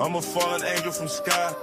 I'm a fallen angel from sky.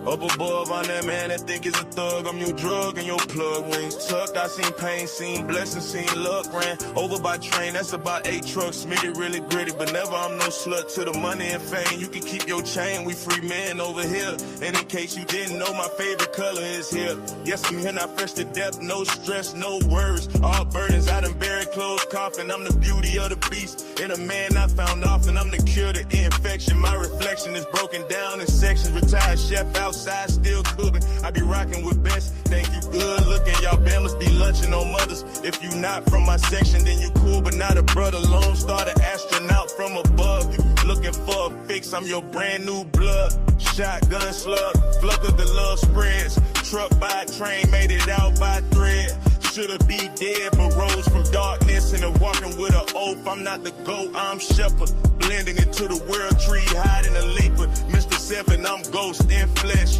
Up above, I'm that man that think is a thug. I'm your drug and your plug. Wings tucked, I seen pain, seen blessings, seen luck. Ran over by train, that's about 8 trucks. Smitty really gritty, but never I'm no slut to the money and fame. You can keep your chain, we free men over here. And in case you didn't know, my favorite color is here. Yes, I'm here, not fresh to death, no stress, no worries. All burdens, I done buried, closed coffin. I'm the beauty of the beast, and a man I found often. I'm the cure to infection, my reflection is broken down in sections. Retired chef outside, still cooking. I be rocking with best. Think you good looking. Y'all Bama's be lunching on mothers. If you not from my section, then you cool, but not a brother. Lone Star, the astronaut from above. You looking for a fix? I'm your brand new blood. Shotgun slug, flood of the love spreads. Truck by train, made it out by thread. Should've be dead, but rose from darkness and walking with an oath. I'm not the goat, I'm shepherd. Blending into the world tree, hiding a leaper. Mr. 7, I'm ghost in flesh.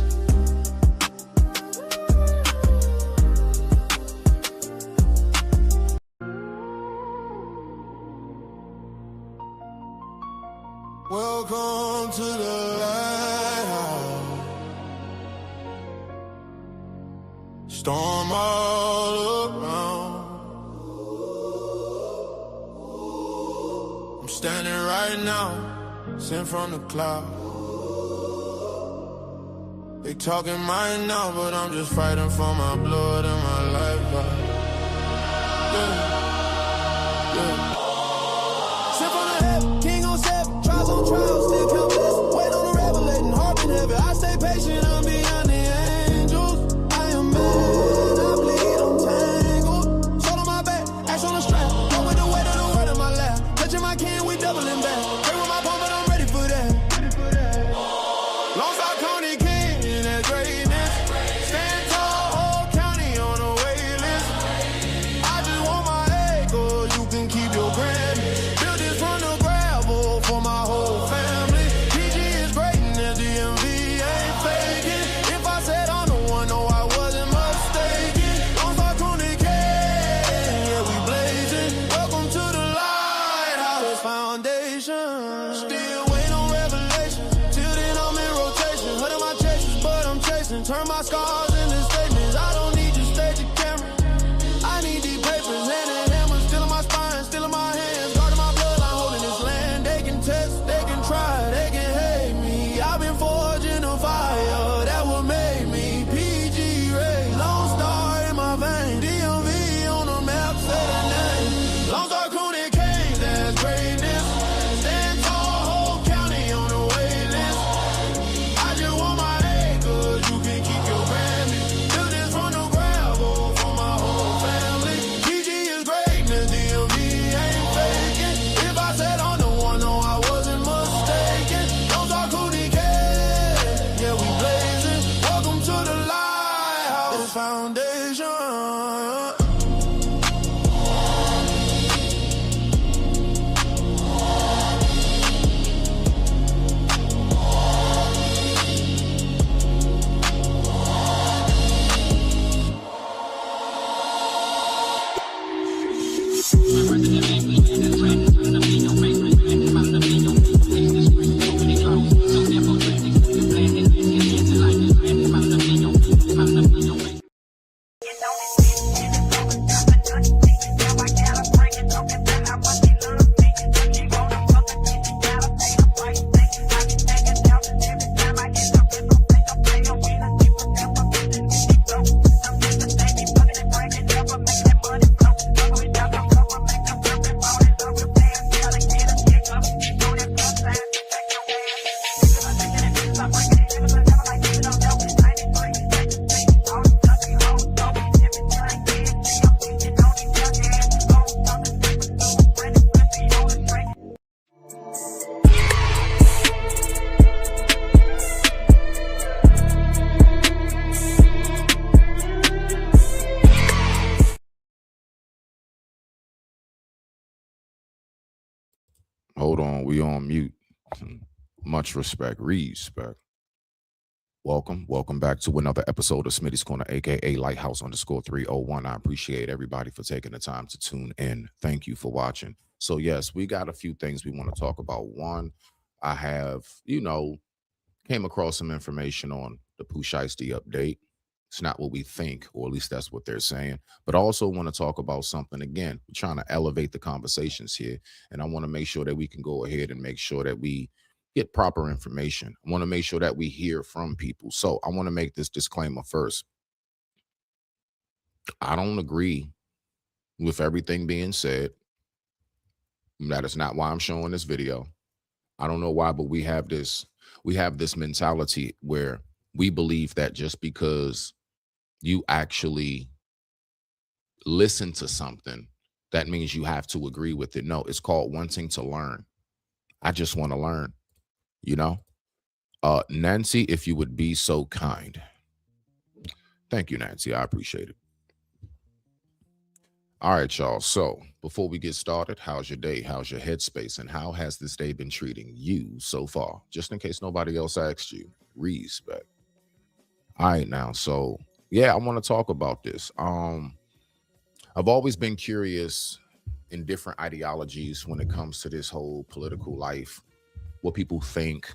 Welcome to the lighthouse. Storm all around. I'm standing right now, sent from the cloud. They talking mine now, but I'm just fighting for my blood and my life. Yeah. Sent from the heaven, king on 7, trials on trials, still count blessings. Wait on the revelating, heart in heaven. I stay patient, I'm beyond the angels. I am mad, I bleed, I'm tangled. Sword on my back, axe on the strap. Go with the weight of the word in my lap. Touching my can, we doubling back. Pray with my palm, but I'm ready for that. Long Star Coney King in that greatness. Stand tall, whole county on the wait list. I just want my acres, you can keep your grand. Build this from the gravel for my whole family. PG is great and the DMV ain't faking. If I said I'm the one, no, I wasn't mistaken. Long Star Coney King, yeah, we blazing. Welcome to the Lighthouse Foundation. Still waiting on revelation. Till then I'm in rotation. Hurting my chases, but I'm chasing. Turn my scars into statements. I don't need your stage or camera. I need these papers, hand and hammer. Still in my spine, still in my hands. Guarding my bloodline, holding this land. They can test, they can try, they can hate me. I've been forging a fire that will make me PG Ray. Lone Star in my vein. DMV on the map, say the name. Long Star Cooney King, that's greatness. Stand tall, whole county on the wait list. I just want my acres, you can keep your family. Build this from the gravel for my whole family. PG is greatness, DMV ain't faking. If I said I'm the one, no, I wasn't mistaken. Don't talk Cooney King, yeah, we blazing. Welcome to the Lighthouse Foundation. Hold on, we on mute. Much respect, respect. Welcome back to another episode of Smitty's Corner, aka Lighthouse _301. I appreciate everybody for taking the time to tune in. Thank you for watching. So yes, we got a few things we want to talk about. One, I have, came across some information on the Pooh Shiesty update. It's not what we think, or at least that's what they're saying. But I also want to talk about something again. We're trying to elevate the conversations here. And I want to make sure that we can go ahead and make sure that we get proper information. I want to make sure that we hear from people. So I want to make this disclaimer first. I don't agree with everything being said. That is not why I'm showing this video. I don't know why, but we have this mentality where we believe that just because you actually listen to something, that means you have to agree with it. No, it's called wanting to learn. I just want to learn, Nancy, if you would be so kind. Thank you, Nancy. I appreciate it. All right, y'all. So before we get started, how's your day? How's your headspace? And how has this day been treating you so far? Just in case nobody else asked you. Respect. All right, now. So yeah, I want to talk about this. I've always been curious in different ideologies when it comes to this whole political life, what people think,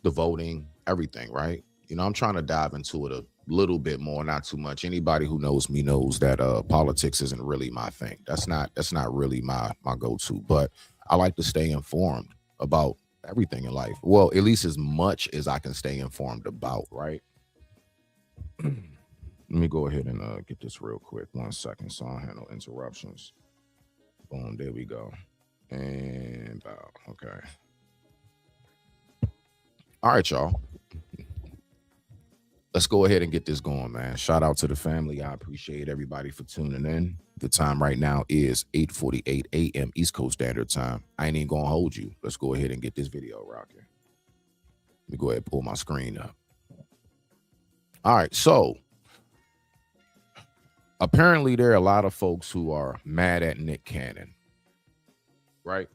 the voting, everything, right? I'm trying to dive into it a little bit more, not too much. Anybody who knows me knows that politics isn't really my thing. That's not really my go-to, but I like to stay informed about everything in life. Well, at least as much as I can stay informed about, right? Let me go ahead and get this real quick. 1 second, so I'll handle interruptions. Boom, there we go. And okay. All right, y'all. Let's go ahead and get this going, man. Shout out to the family. I appreciate everybody for tuning in. The time right now is 8:48 a.m. East Coast Standard Time. I ain't even gonna hold you. Let's go ahead and get this video rocking. Let me go ahead and pull my screen up. All right, so apparently there are a lot of folks who are mad at Nick Cannon, right?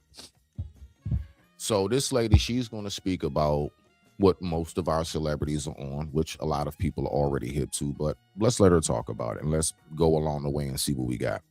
So this lady, she's going to speak about what most of our celebrities are on, which a lot of people are already hip to, but let's let her talk about it and let's go along the way and see what we got.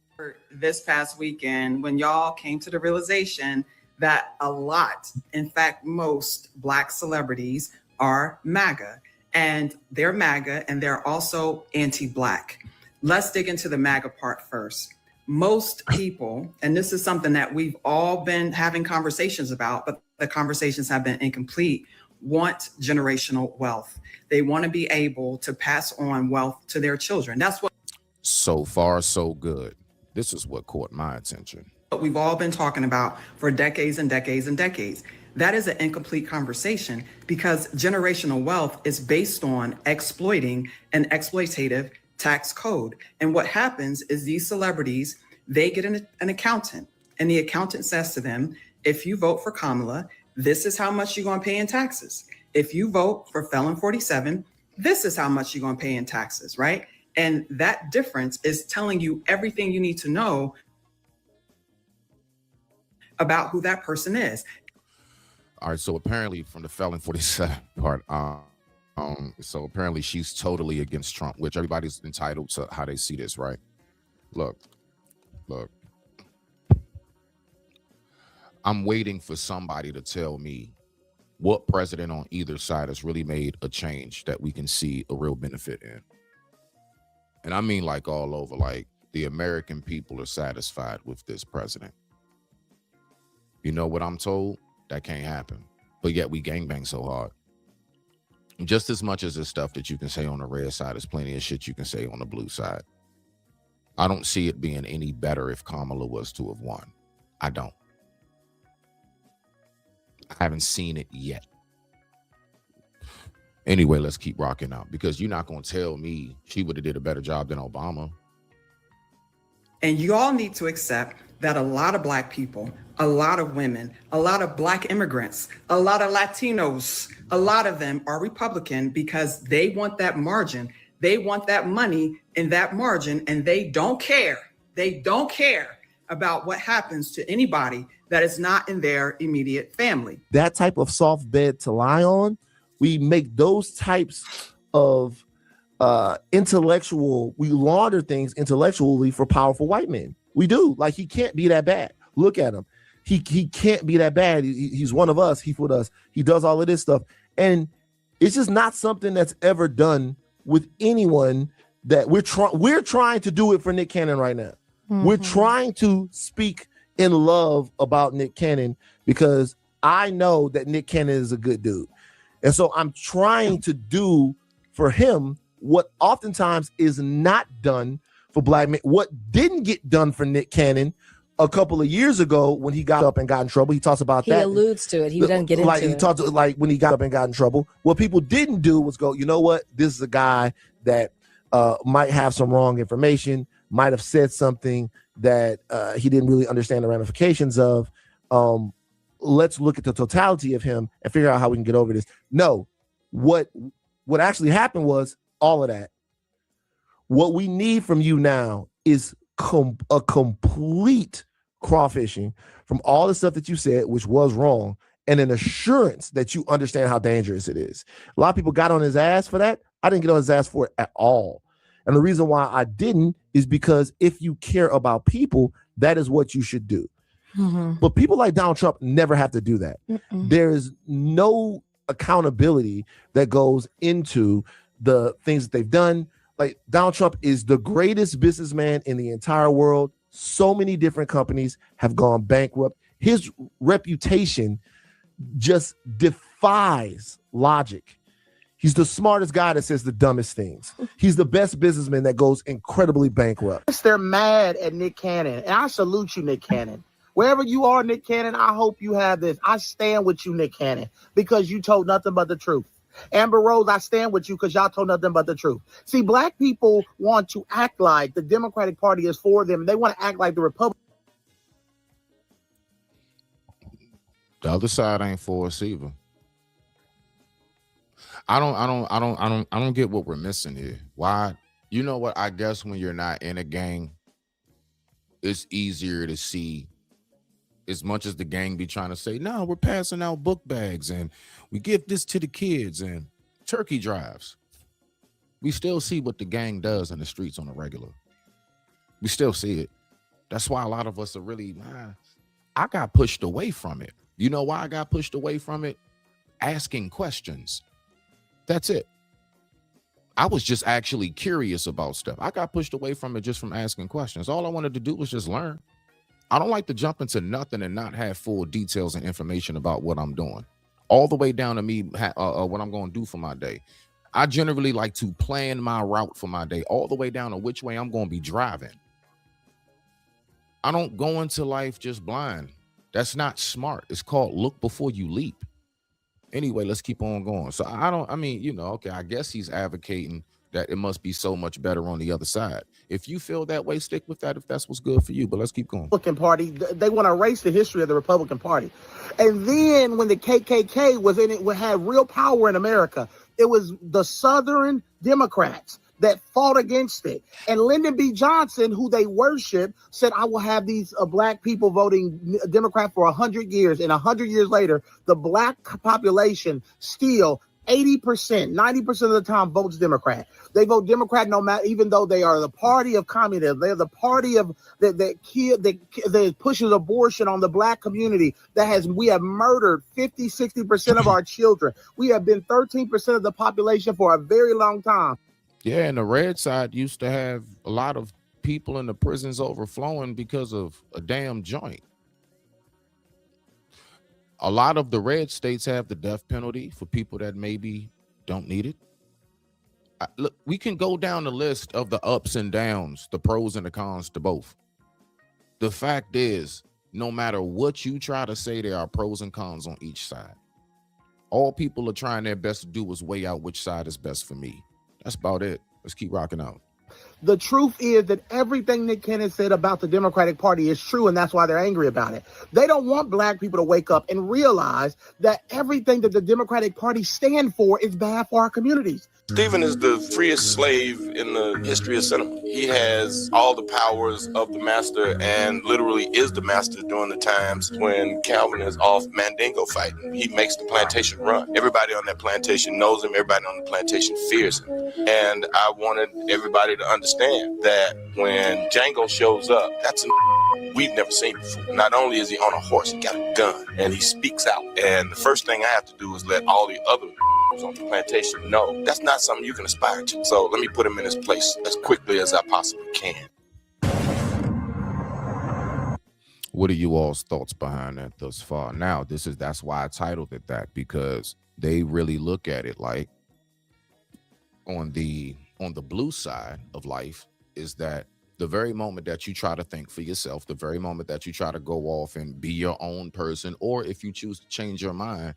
This past weekend, when y'all came to the realization that a lot, in fact, most Black celebrities are MAGA, and they're MAGA and they're also anti-Black. Let's dig into the MAGA part first. Most people, and this is something that we've all been having conversations about, but the conversations have been incomplete, want generational wealth. They want to be able to pass on wealth to their children. That's what. So far, so good. This is what caught my attention. What we've all been talking about for decades and decades and decades. That is an incomplete conversation because generational wealth is based on exploiting an exploitative tax code. And what happens is these celebrities, they get an accountant, and the accountant says to them, if you vote for Kamala, this is how much you're going to pay in taxes. If you vote for Felon 47, this is how much you're going to pay in taxes, right? And that difference is telling you everything you need to know about who that person is. All right, so apparently from the Felon 47 part, so apparently she's totally against Trump, which everybody's entitled to how they see this, right? Look. I'm waiting for somebody to tell me what president on either side has really made a change that we can see a real benefit in. And I mean like all over, like the American people are satisfied with this president. You know what I'm told? That can't happen. But yet we gangbang so hard. Just as much as the stuff that you can say on the red side, there's plenty of shit you can say on the blue side. I don't see it being any better if Kamala was to have won. I don't. I haven't seen it yet. Anyway, let's keep rocking out because you're not going to tell me she would have did a better job than Obama. And you all need to accept that a lot of Black people, a lot of women, a lot of Black immigrants, a lot of Latinos, a lot of them are Republican because they want that margin. They want that money in that margin, and they don't care. They don't care about what happens to anybody that is not in their immediate family. That type of soft bed to lie on, we make those types of we launder things intellectually for powerful white men. We do. Like, he can't be that bad. Look at him. he can't be that bad. He's one of us. He's with us. He does all of this stuff. And it's just not something that's ever done with anyone that we're trying to do it for Nick Cannon right now. Mm-hmm. We're trying to speak in love about Nick Cannon because I know that Nick Cannon is a good dude. And so I'm trying to do for him what oftentimes is not done for black men. What didn't get done for Nick Cannon a couple of years ago when he got up and got in trouble. He talks about that. He alludes to it. He doesn't get into it. He talks like when he got up and got in trouble. What people didn't do was go, you know what? This is a guy that might have some wrong information, might have said something that he didn't really understand the ramifications of. Let's look at the totality of him and figure out how we can get over this. No, what actually happened was all of that. What we need from you now is a complete crawfishing from all the stuff that you said, which was wrong, and an assurance that you understand how dangerous it is. A lot of people got on his ass for that. I didn't get on his ass for it at all. And the reason why I didn't is because if you care about people, that is what you should do. Mm-hmm. But people like Donald Trump never have to do that. Mm-mm. There is no accountability that goes into the things that they've done. Like Donald Trump is the greatest businessman in the entire world. So many different companies have gone bankrupt. His reputation just defies logic. He's the smartest guy that says the dumbest things. He's the best businessman that goes incredibly bankrupt. They're mad at Nick Cannon, and I salute you, Nick Cannon. Wherever you are, Nick Cannon, I hope you have this. I stand with you, Nick Cannon, because you told nothing but the truth. Amber Rose, I stand with you because y'all told nothing but the truth. See, black people want to act like the Democratic Party is for them. They want to act like the Republican. The other side ain't for us either. I don't get what we're missing here. Why? You know what? I guess when you're not in a gang, it's easier to see. As much as the gang be trying to say, no, we're passing out book bags and we give this to the kids and turkey drives. We still see what the gang does in the streets on a regular. We still see it. That's why a lot of us are really, I got pushed away from it. You know why I got pushed away from it? Asking questions. That's it. I was just actually curious about stuff. I got pushed away from it just from asking questions. All I wanted to do was just learn. I don't like to jump into nothing and not have full details and information about what I'm doing. All the way down to me, what I'm going to do for my day. I generally like to plan my route for my day, all the way down to which way I'm going to be driving. I don't go into life just blind. That's not smart. It's called look before you leap. Anyway, let's keep on going. So I guess he's advocating that it must be so much better on the other side. If you feel that way, stick with that if that's what's good for you. But let's keep going. Republican Party, they want to erase the history of the Republican Party. And then when the KKK was in it, had real power in America, it was the Southern Democrats that fought against it. And Lyndon B. Johnson, who they worship, said, I will have these black people voting Democrat for 100 years. And 100 years later, the black population still 80%, 90% of the time votes Democrat. They vote Democrat no matter, even though they are the party of communism. They're the party of that pushes abortion on the black community. We have murdered 50, 60% of our children. We have been 13% of the population for a very long time. Yeah, and the red side used to have a lot of people in the prisons overflowing because of a damn joint. A lot of the red states have the death penalty for people that maybe don't need it. Look, we can go down the list of the ups and downs, the pros and the cons to both. The fact is, no matter what you try to say, there are pros and cons on each side. All people are trying their best to do is weigh out which side is best for me. That's about it. Let's keep rocking out. The truth is that everything Nick Cannon said about the Democratic Party is true, and that's why they're angry about it. They don't want black people to wake up and realize that everything that the Democratic Party stand for is bad for our communities. Stephen is the freest slave in the history of cinema. He has all the powers of the master and literally is the master during the times when Calvin is off Mandingo fighting. He makes the plantation run. Everybody on that plantation knows him. Everybody on the plantation fears him. And I wanted everybody to understand understand that when Django shows up, that's a we've never seen before. Not only is he on a horse, he got a gun, and he speaks out. And the first thing I have to do is let all the other on the plantation know that's not something you can aspire to. So let me put him in his place as quickly as I possibly can. What are you all's thoughts behind that thus far? Now, that's why I titled it that, because they really look at it like on the blue side of life is that the very moment that you try to think for yourself, the very moment that you try to go off and be your own person, or if you choose to change your mind,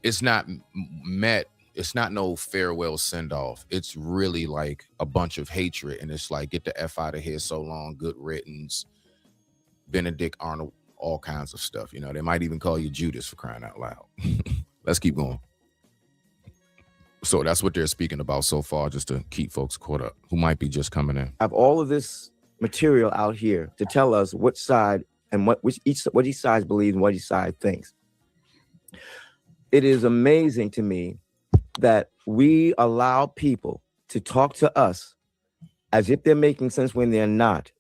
it's not met. It's not no farewell send off. It's really like a bunch of hatred. And it's like, get the F out of here so long, good riddance, Benedict Arnold, all kinds of stuff. You know, they might even call you Judas, for crying out loud. Let's keep going. So that's what they're speaking about so far, just to keep folks caught up who might be just coming in. I have all of this material out here to tell us what side and what each side believes and what each side thinks. It is amazing to me that we allow people to talk to us as if they're making sense when they're not.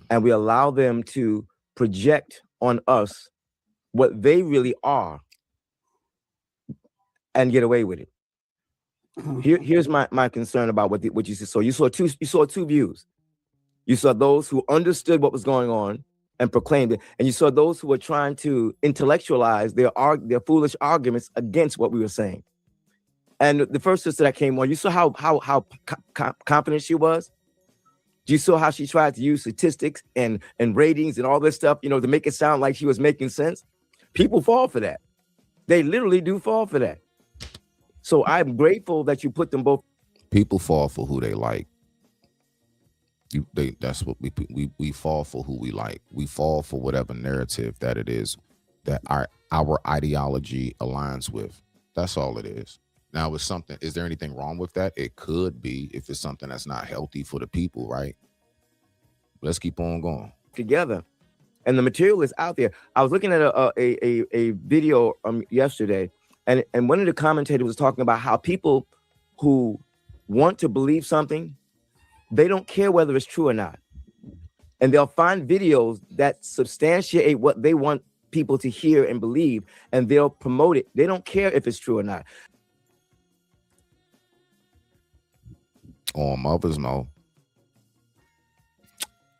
And we allow them to project on us what they really are and get away with it. Here's my concern about what you saw. You saw two views. You saw those who understood what was going on and proclaimed it, and you saw those who were trying to intellectualize their foolish arguments against what we were saying. And the first sister that came on, you saw how confident she was. You saw how she tried to use statistics and ratings and all this stuff, you know, to make it sound like she was making sense. People fall for that. They literally do fall for that. So I'm grateful that you put them both. People fall for who they like. That's what we fall for, who we like. We fall for whatever narrative that it is that our ideology aligns with. That's all it is. Now, is there anything wrong with that? It could be, if it's something that's not healthy for the people, right? Let's keep on going together. And the material is out there. I was looking at a video yesterday, and one of the commentators was talking about how people who want to believe something, they don't care whether it's true or not. And they'll find videos that substantiate what they want people to hear and believe, and they'll promote it. They don't care if it's true or not. On Mother's Mo,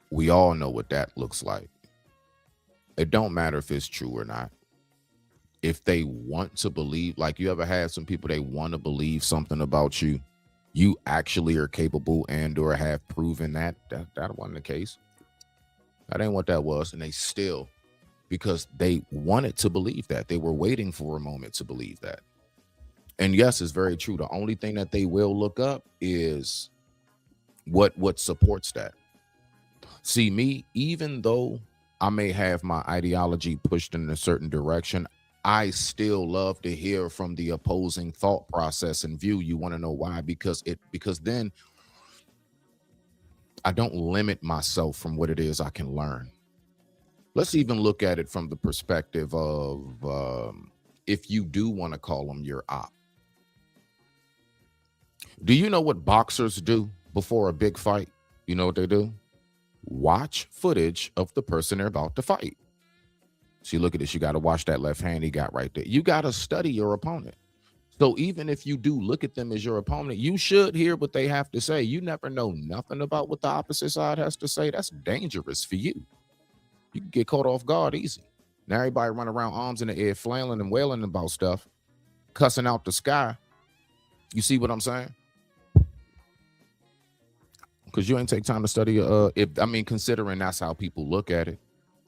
we all know what that looks like. It don't matter if it's true or not. If they want to believe, like, you ever had some people, they want to believe something about you, you actually are capable and or have proven that wasn't the case. That ain't what that was. And they still, because they wanted to believe that, they were waiting for a moment to believe that. And yes, it's very true. The only thing that they will look up is what supports that. See, me, even though I may have my ideology pushed in a certain direction, I still love to hear from the opposing thought process and view. You want to know why? Because then I don't limit myself from what it is I can learn. Let's even look at it from the perspective of if you do want to call them your op. Do you know what boxers do before a big fight? You know what they do? Watch footage of the person they're about to fight. See, look at this. You got to watch that left hand he got right there. You got to study your opponent. So even if you do look at them as your opponent, you should hear what they have to say. You never know nothing about what the opposite side has to say. That's dangerous for you. You can get caught off guard easy. Now everybody run around arms in the air, flailing and wailing about stuff, cussing out the sky. You see what I'm saying? Because you ain't take time to study. Considering that's how people look at it,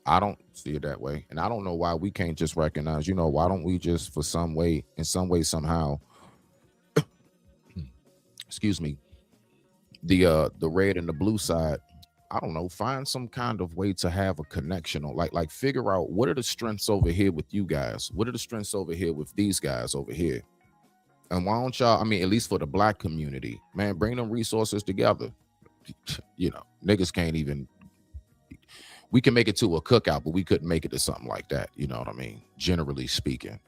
I don't see it that way. And I don't know why we can't just recognize, why don't we just in some way, somehow, excuse me, the red and the blue side, I don't know, find some kind of way to have a connection, or like figure out what are the strengths over here with you guys? What are the strengths over here with these guys over here? And why don't y'all, at least for the black community, man, bring them resources together. Niggas can't even, we can make it to a cookout, but we couldn't make it to something like that. You know what I mean? Generally speaking,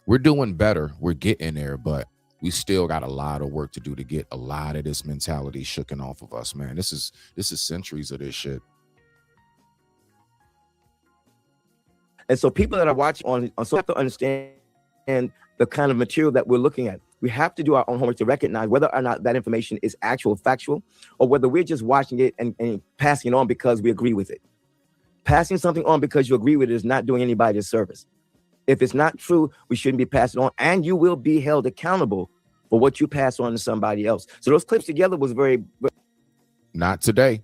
we're doing better. We're getting there, but We still got a lot of work to do to get a lot of this mentality shooken off of us, man. This is centuries of this shit. And so people that are watching on so have to understand the kind of material that we're looking at. We have to do our own homework to recognize whether or not that information is actual, factual, or whether we're just watching it and passing it on because we agree with it. Passing something on because you agree with it is not doing anybody a service. If it's not true, we shouldn't be passing on, and you will be held accountable for what you pass on to somebody else. So those clips together was very... Not today.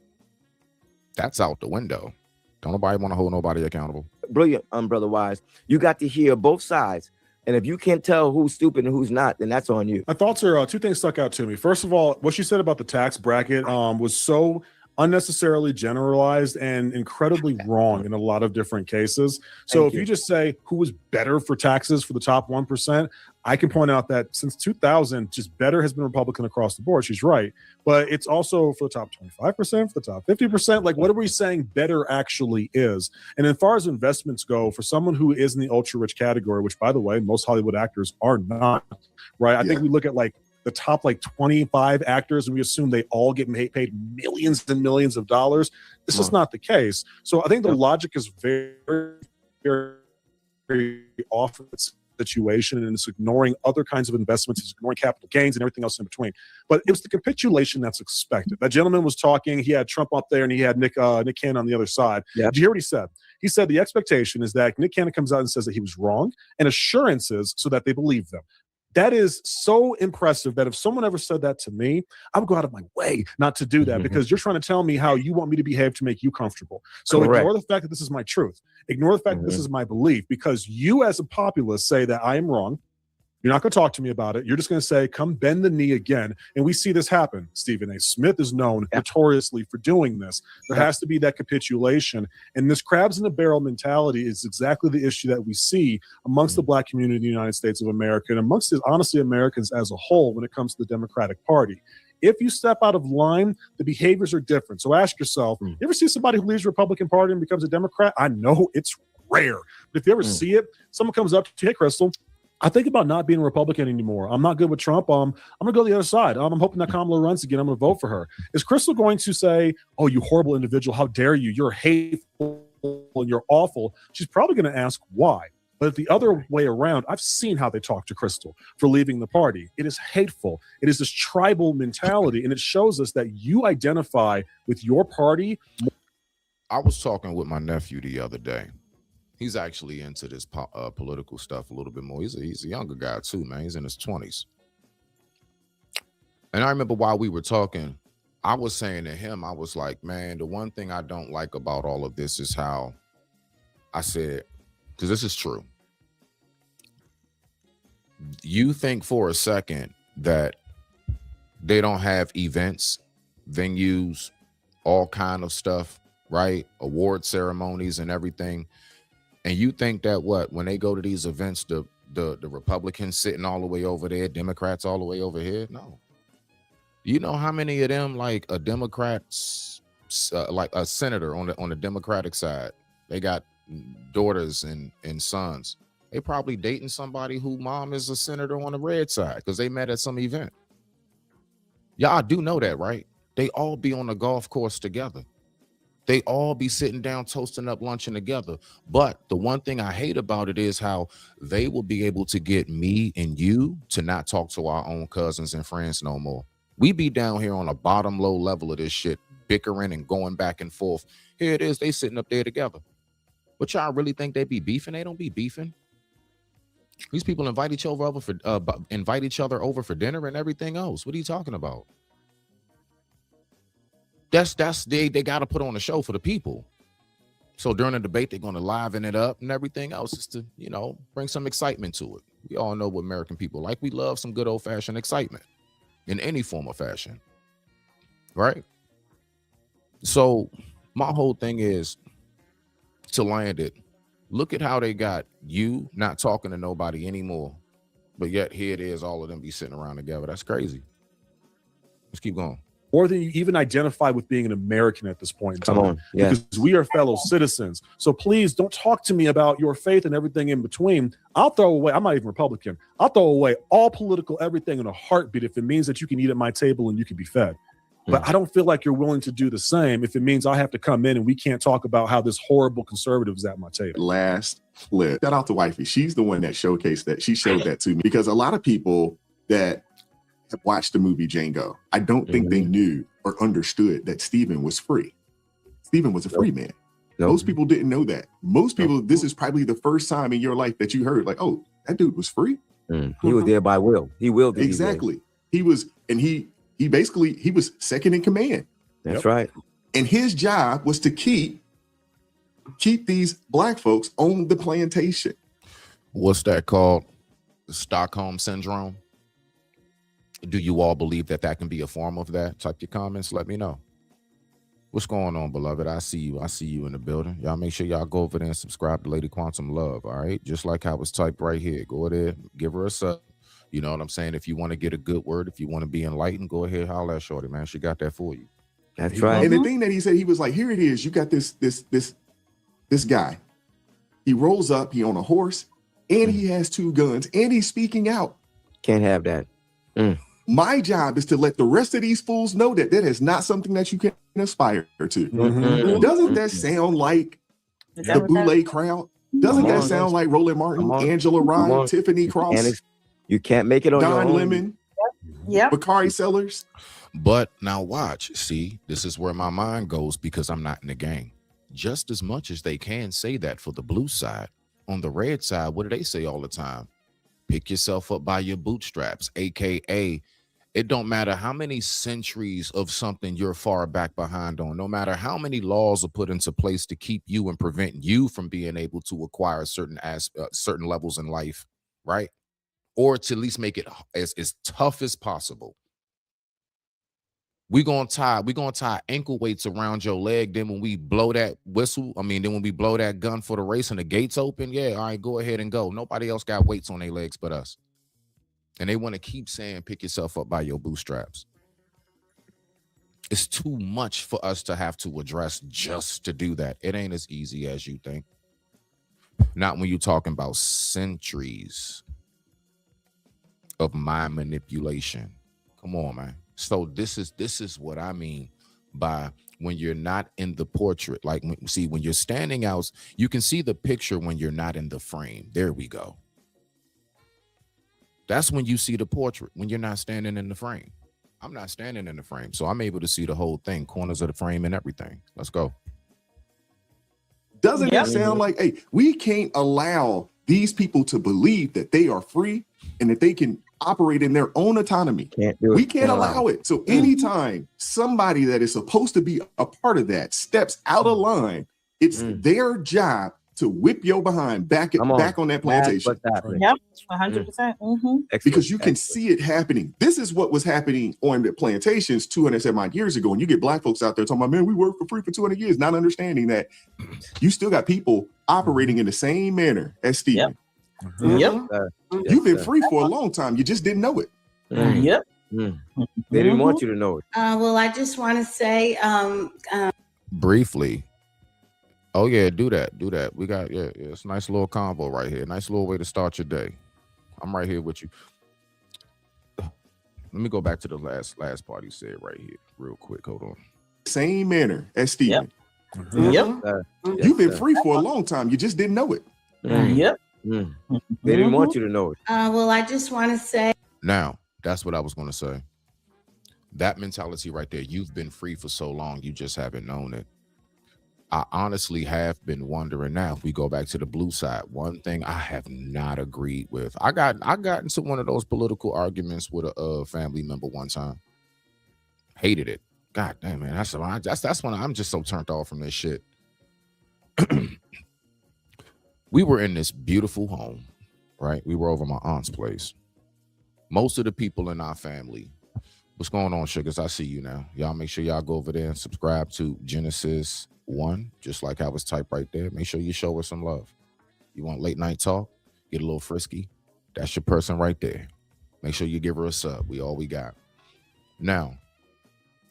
That's out the window. Don't nobody want to hold nobody accountable. Brilliant, Brother Wise. You got to hear both sides. And if you can't tell who's stupid and who's not, then that's on you. My thoughts are two things stuck out to me. First of all, what you said about the tax bracket was so unnecessarily generalized and incredibly wrong in a lot of different cases. So if you just say who was better for taxes for the top 1%, I can point out that since 2000, just better has been Republican across the board. She's right. But it's also for the top 25%, for the top 50%. Like, what are we saying better actually is? And as far as investments go, for someone who is in the ultra rich category, which, by the way, most Hollywood actors are not, right? I think we look at like the top like 25 actors and we assume they all get paid millions and millions of dollars. This is not the case. So I think the logic is very, very, very off its situation, and it's ignoring other kinds of investments, it's ignoring capital gains and everything else in between. But it was the capitulation that's expected. That gentleman was talking, he had Trump up there and he had Nick Cannon on the other side. Did you hear what he said? He said the expectation is that Nick Cannon comes out and says that he was wrong, and assurances so that they believe them. That is so impressive that if someone ever said that to me, I would go out of my way not to do that, because you're trying to tell me how you want me to behave to make you comfortable. So ignore the fact that this is my truth. Ignore the fact that this is my belief, because you as a populace say that I am wrong. You're not going to talk to me about it. You're just going to say, come bend the knee again. And we see this happen. Stephen A. Smith is known notoriously for doing this. There has to be that capitulation. And this crabs in the barrel mentality is exactly the issue that we see amongst the Black community in the United States of America, and amongst, honestly, Americans as a whole when it comes to the Democratic Party. If you step out of line, the behaviors are different. So ask yourself, you ever see somebody who leaves the Republican Party and becomes a Democrat? I know it's rare. But if you ever see it, someone comes up to you, hey, Crystal, I think about not being a Republican anymore. I'm not good with Trump. I'm going to go to the other side. I'm hoping that Kamala runs again. I'm going to vote for her. Is Crystal going to say, oh, you horrible individual, how dare you? You're hateful and you're awful. She's probably going to ask why. But the other way around, I've seen how they talk to Crystal for leaving the party. It is hateful. It is this tribal mentality, and it shows us that you identify with your party. I was talking with my nephew the other day. He's actually into this political stuff a little bit more. He's a younger guy too, man. He's in his 20s. And I remember while we were talking, I was saying to him, I was like, man, the one thing I don't like about all of this is how I said, because this is true. You think for a second that they don't have events, venues, all kind of stuff, right? Award ceremonies and everything. And you think that when they go to these events, the Republicans sitting all the way over there, Democrats all the way over here? No. You know how many of them, like a Democrat's, like a senator on the Democratic side, they got daughters and sons. They probably dating somebody who mom is a senator on the red side because they met at some event. Y'all do know that, right? They all be on the golf course together. They all be sitting down, toasting up, lunching together. But the one thing I hate about it is how they will be able to get me and you to not talk to our own cousins and friends no more. We be down here on a bottom low level of this shit, bickering and going back and forth. Here it is, they sitting up there together. But y'all really think they be beefing? They don't be beefing. These people invite each other over for dinner and everything else. What are you talking about? They got to put on a show for the people. So during the debate, they're going to liven it up and everything else just to, bring some excitement to it. We all know what American people like. We love some good old fashioned excitement in any form of fashion. Right? So my whole thing is to land it. Look at how they got you not talking to nobody anymore. But yet here it is, all of them be sitting around together. That's crazy. Let's keep going. more than you even identify with being an American at this point in time. Come on. Yeah. Because we are fellow citizens. So please don't talk to me about your faith and everything in between. I'll throw away, I'm not even Republican. I'll throw away all political everything in a heartbeat if it means that you can eat at my table and you can be fed. But I don't feel like you're willing to do the same if it means I have to come in and we can't talk about how this horrible conservative is at my table. Last flip. Shout out to Wifey. She's the one that showcased that. She showed that to me because a lot of people that have watched the movie Django, I don't think they knew or understood that Stephen was free. Stephen was a free man. Most people didn't know that. Most people, this is probably the first time in your life that you heard like, oh, that dude was free. He was there by will. He willed it. Exactly. He was, and he basically, he was second in command. That's right. And his job was to keep these black folks on the plantation. What's that called? The Stockholm syndrome. Do you all believe that that can be a form of that? Type your comments. Let me know. What's going on, beloved? I see you. I see you in the building. Y'all make sure y'all go over there and subscribe to Lady Quantum Love. All right. Just like how it's typed right here. Go there, give her a sub. You know what I'm saying? If you want to get a good word, if you want to be enlightened, go ahead, holler at Shorty, man. She got that for you. That's right. And the thing that he said, he was like, here it is. You got this guy. He rolls up, he on a horse, and he has 2 guns, and he's speaking out. Can't have that. My job is to let the rest of these fools know that that is not something that you can aspire to. Doesn't that sound like the Boulay crowd? Doesn't that sound like Roland Martin, Angela Rye, Tiffany Cross? You can't make it on your own. Don Lemon, Bakari Sellers. But now watch, see, this is where my mind goes because I'm not in the gang. Just as much as they can say that for the blue side, on the red side, what do they say all the time? Pick yourself up by your bootstraps, AKA, it don't matter how many centuries of something you're far back behind on, no matter how many laws are put into place to keep you and prevent you from being able to acquire certain levels in life, right? Or to at least make it as tough as possible. We're gonna tie ankle weights around your leg. Then when we blow that whistle, then when we blow that gun for the race and the gates open, yeah, all right, go ahead and go. Nobody else got weights on their legs but us. And they want to keep saying, pick yourself up by your bootstraps. It's too much for us to have to address just to do that. It ain't as easy as you think. Not when you're talking about centuries of mind manipulation. Come on, man. So this is what I mean by when you're not in the portrait. Like, when you're standing out, you can see the picture when you're not in the frame. There we go. That's when you see the portrait, when you're not standing in the frame. I'm not standing in the frame, so I'm able to see the whole thing, corners of the frame and everything. Let's go. Doesn't it sound like, hey, we can't allow these people to believe that they are free and that they can operate in their own autonomy? We can't allow it. So anytime somebody that is supposed to be a part of that steps out of line, it's their job to whip your behind back on that plantation. Yep, 100%. Because you can see it happening. This is what was happening on the plantations 200 years ago. And you get black folks out there talking about, man, we worked for free for 200 years, not understanding that you still got people operating in the same manner as Stephen. You've been free for a long time. You just didn't know it. They didn't want you to know it. Well, I just want to say briefly. Oh yeah, do that. We got it's a nice little convo right here. Nice little way to start your day. I'm right here with you. Let me go back to the last part he said right here, real quick. Hold on. Same manner as Stephen. You've been free for a long time. You just didn't know it. They didn't want you to know it. Well, I just want to say. Now, that's what I was going to say. That mentality right there. You've been free for so long, you just haven't known it. I honestly have been wondering now, if we go back to the blue side, one thing I have not agreed with. I got into one of those political arguments with a family member one time. Hated it. God damn, man. That's when I'm just so turned off from this shit. We were in this beautiful home, right? We were over my aunt's place. Most of the people in our family. What's going on, sugars? I see you now. Y'all make sure y'all go over there and subscribe to Genesis 1, just like how it's typed right there. Make sure you show her some love. You want late night talk? Get a little frisky? That's your person right there. Make sure you give her a sub. We all we got. Now,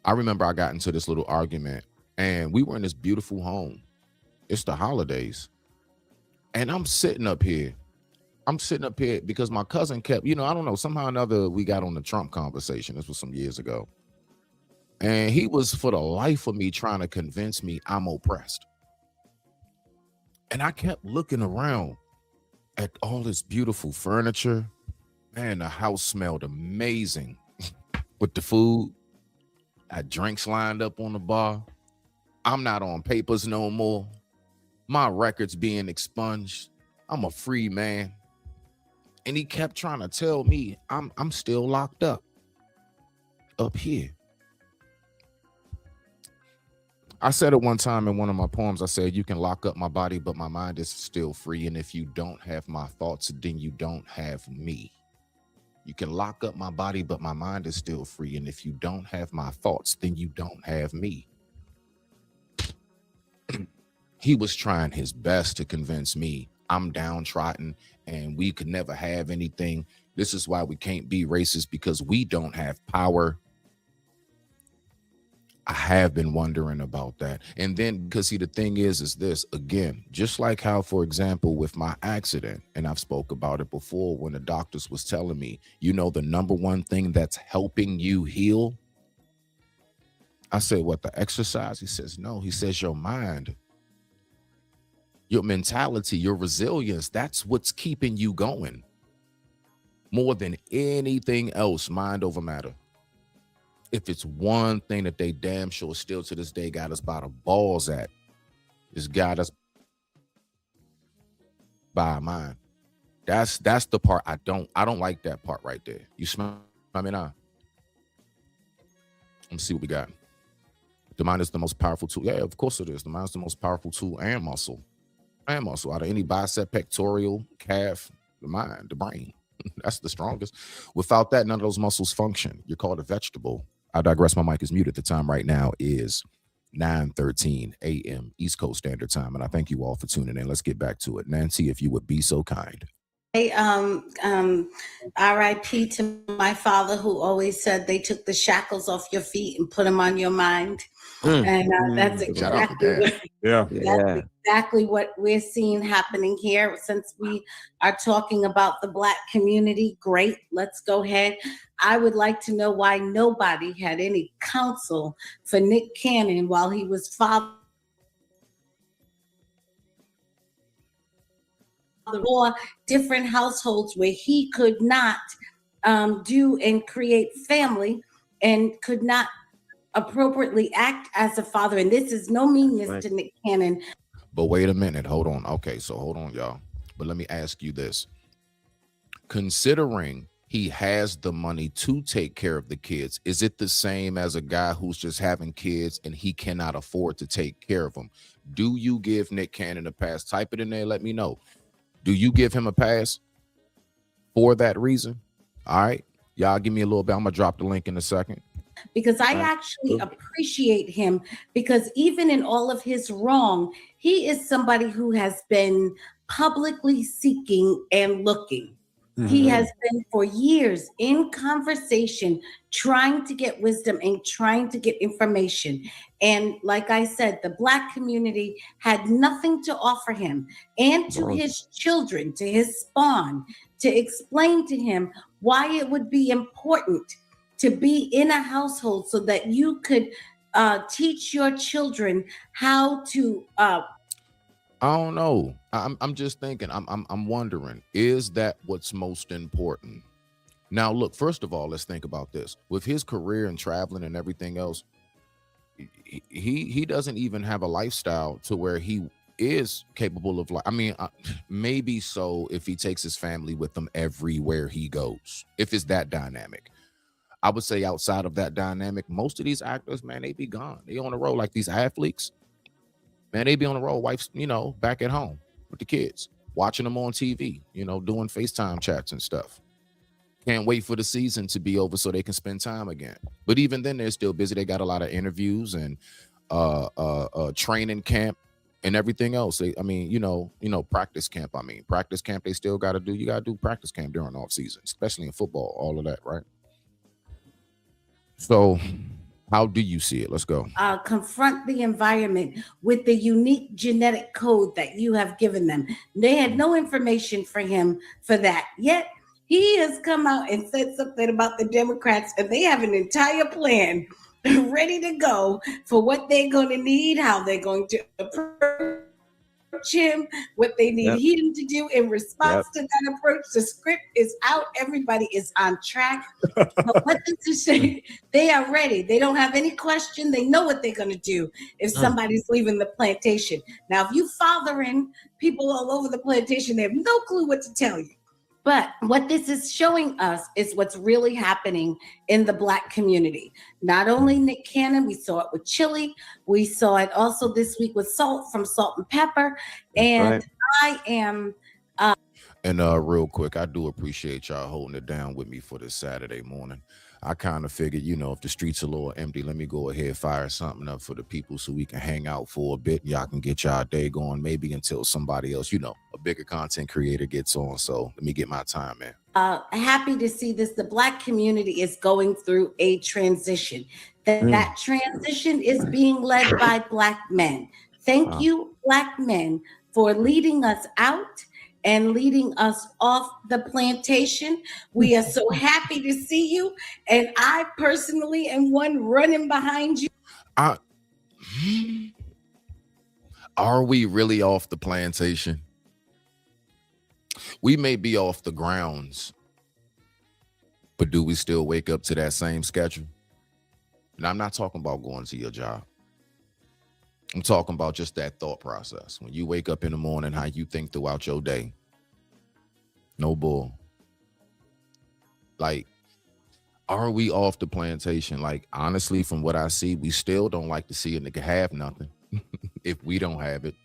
I remember I got into this little argument, and we were in this beautiful home. It's the holidays. And I'm sitting up here because my cousin kept, I don't know, somehow or another we got on the Trump conversation. This was some years ago. And he was, for the life of me, trying to convince me I'm oppressed. And I kept looking around at all this beautiful furniture. Man, the house smelled amazing with the food. I had drinks lined up on the bar. I'm not on papers no more. My records being expunged. I'm a free man. And he kept trying to tell me I'm still locked up here. I said it one time in one of my poems. I said, you can lock up my body, but my mind is still free. And if you don't have my thoughts, then you don't have me. You can lock up my body, but my mind is still free. And if you don't have my thoughts, then you don't have me. He was trying his best to convince me I'm downtrodden and we could never have anything. This is why we can't be racist, because we don't have power. I have been wondering about that. And then, because see, the thing is this, again, just like how, for example, with my accident, and I've spoke about it before, when the doctors was telling me, the number one thing that's helping you heal. I said, what, the exercise? He says, no. He says, your mind, your mentality, your resilience, that's what's keeping you going. More than anything else, mind over matter. If it's one thing that they damn sure still to this day got us by the balls at, is got us by our mind. That's the part I don't like, that part right there. You smell me now? Let's see what we got. The mind is the most powerful tool. Yeah, of course it is. The mind is the most powerful tool and muscle. And muscle. Out of any bicep, pectoral, calf, the mind, the brain. That's the strongest. Without that, none of those muscles function. You're called a vegetable. I digress. My mic is muted. The time right now is 9:13 a.m. East Coast Standard Time. And I thank you all for tuning in. Let's get back to it. Nancy, if you would be so kind. Hey, R.I.P. to my father, who always said they took the shackles off your feet and put them on your mind. And that's exactly what we're seeing happening here. Since we are talking about the Black community, great, let's go ahead. I would like to know why nobody had any counsel for Nick Cannon while he was father. Or different households where he could not do and create family and could not appropriately act as a father. And this is no meanness to Nick Cannon. But wait a minute. Hold on. Okay, so hold on, y'all. But let me ask you this. Considering he has the money to take care of the kids, is it the same as a guy who's just having kids and he cannot afford to take care of them? Do you give Nick Cannon a pass? Type it in there. Let me know. Do you give him a pass for that reason? All right. Y'all give me a little bit. I'm going to drop the link in a second. Because I actually appreciate him, because even in all of his wrong, he is somebody who has been publicly seeking and looking. Mm-hmm. He has been for years in conversation, trying to get wisdom and trying to get information. And like I said, the Black community had nothing to offer him and to his children, to his spawn, to explain to him why it would be important to be in a household so that you could teach your children how to. I don't know. I'm just thinking. I'm wondering. Is that what's most important? Now, look. First of all, let's think about this. With his career and traveling and everything else, he doesn't even have a lifestyle to where he is capable of. I mean, maybe so if he takes his family with him everywhere he goes. If it's that dynamic. I would say outside of that dynamic, most of these actors, man, they be gone. They on the road like these athletes. Man, they be on the road, wives, back at home with the kids, watching them on TV, doing FaceTime chats and stuff. Can't wait for the season to be over so they can spend time again. But even then, they're still busy. They got a lot of interviews and training camp and everything else. Practice camp. Practice camp they still got to do. You got to do practice camp during off season, especially in football, all of that, right? So How do you see it? Let's go. Confront the environment with the unique genetic code that you have given them. They had no information for him for that. Yet he has come out and said something about the Democrats, and they have an entire plan ready to go for what they're going to need, how they're going to approach him, what they need him to do in response to that approach. The script is out. Everybody is on track. But what this is saying, they are ready. They don't have any question. They know what they're going to do if somebody's leaving the plantation. Now, if you fathering people all over the plantation, they have no clue what to tell you. But what this is showing us is what's really happening in the Black community. Not only Nick Cannon, we saw it with Chili. We saw it also this week with Salt from Salt and Pepper. And I am... And real quick, I do appreciate y'all holding it down with me for this Saturday morning. I kind of figured, you know, if the streets are a little empty, let me go ahead, fire something up for the people so we can hang out for a bit. Y'all can get y'all day going, maybe until somebody else, you know, a bigger content creator gets on. So let me get my time in. Happy to see this. The Black community is going through a transition. That transition is being led by Black men. Thank you, Black men, for leading us out and leading us off the plantation. We are so happy to see you. And I personally am one running behind you. Are we really off the plantation? We may be off the grounds, but do we still wake up to that same schedule? And I'm not talking about going to your job. I'm talking about just that thought process. When you wake up in the morning, how you think throughout your day. No bull. Like, are we off the plantation? Like, honestly, from what I see, we still don't like to see a nigga have nothing if we don't have it.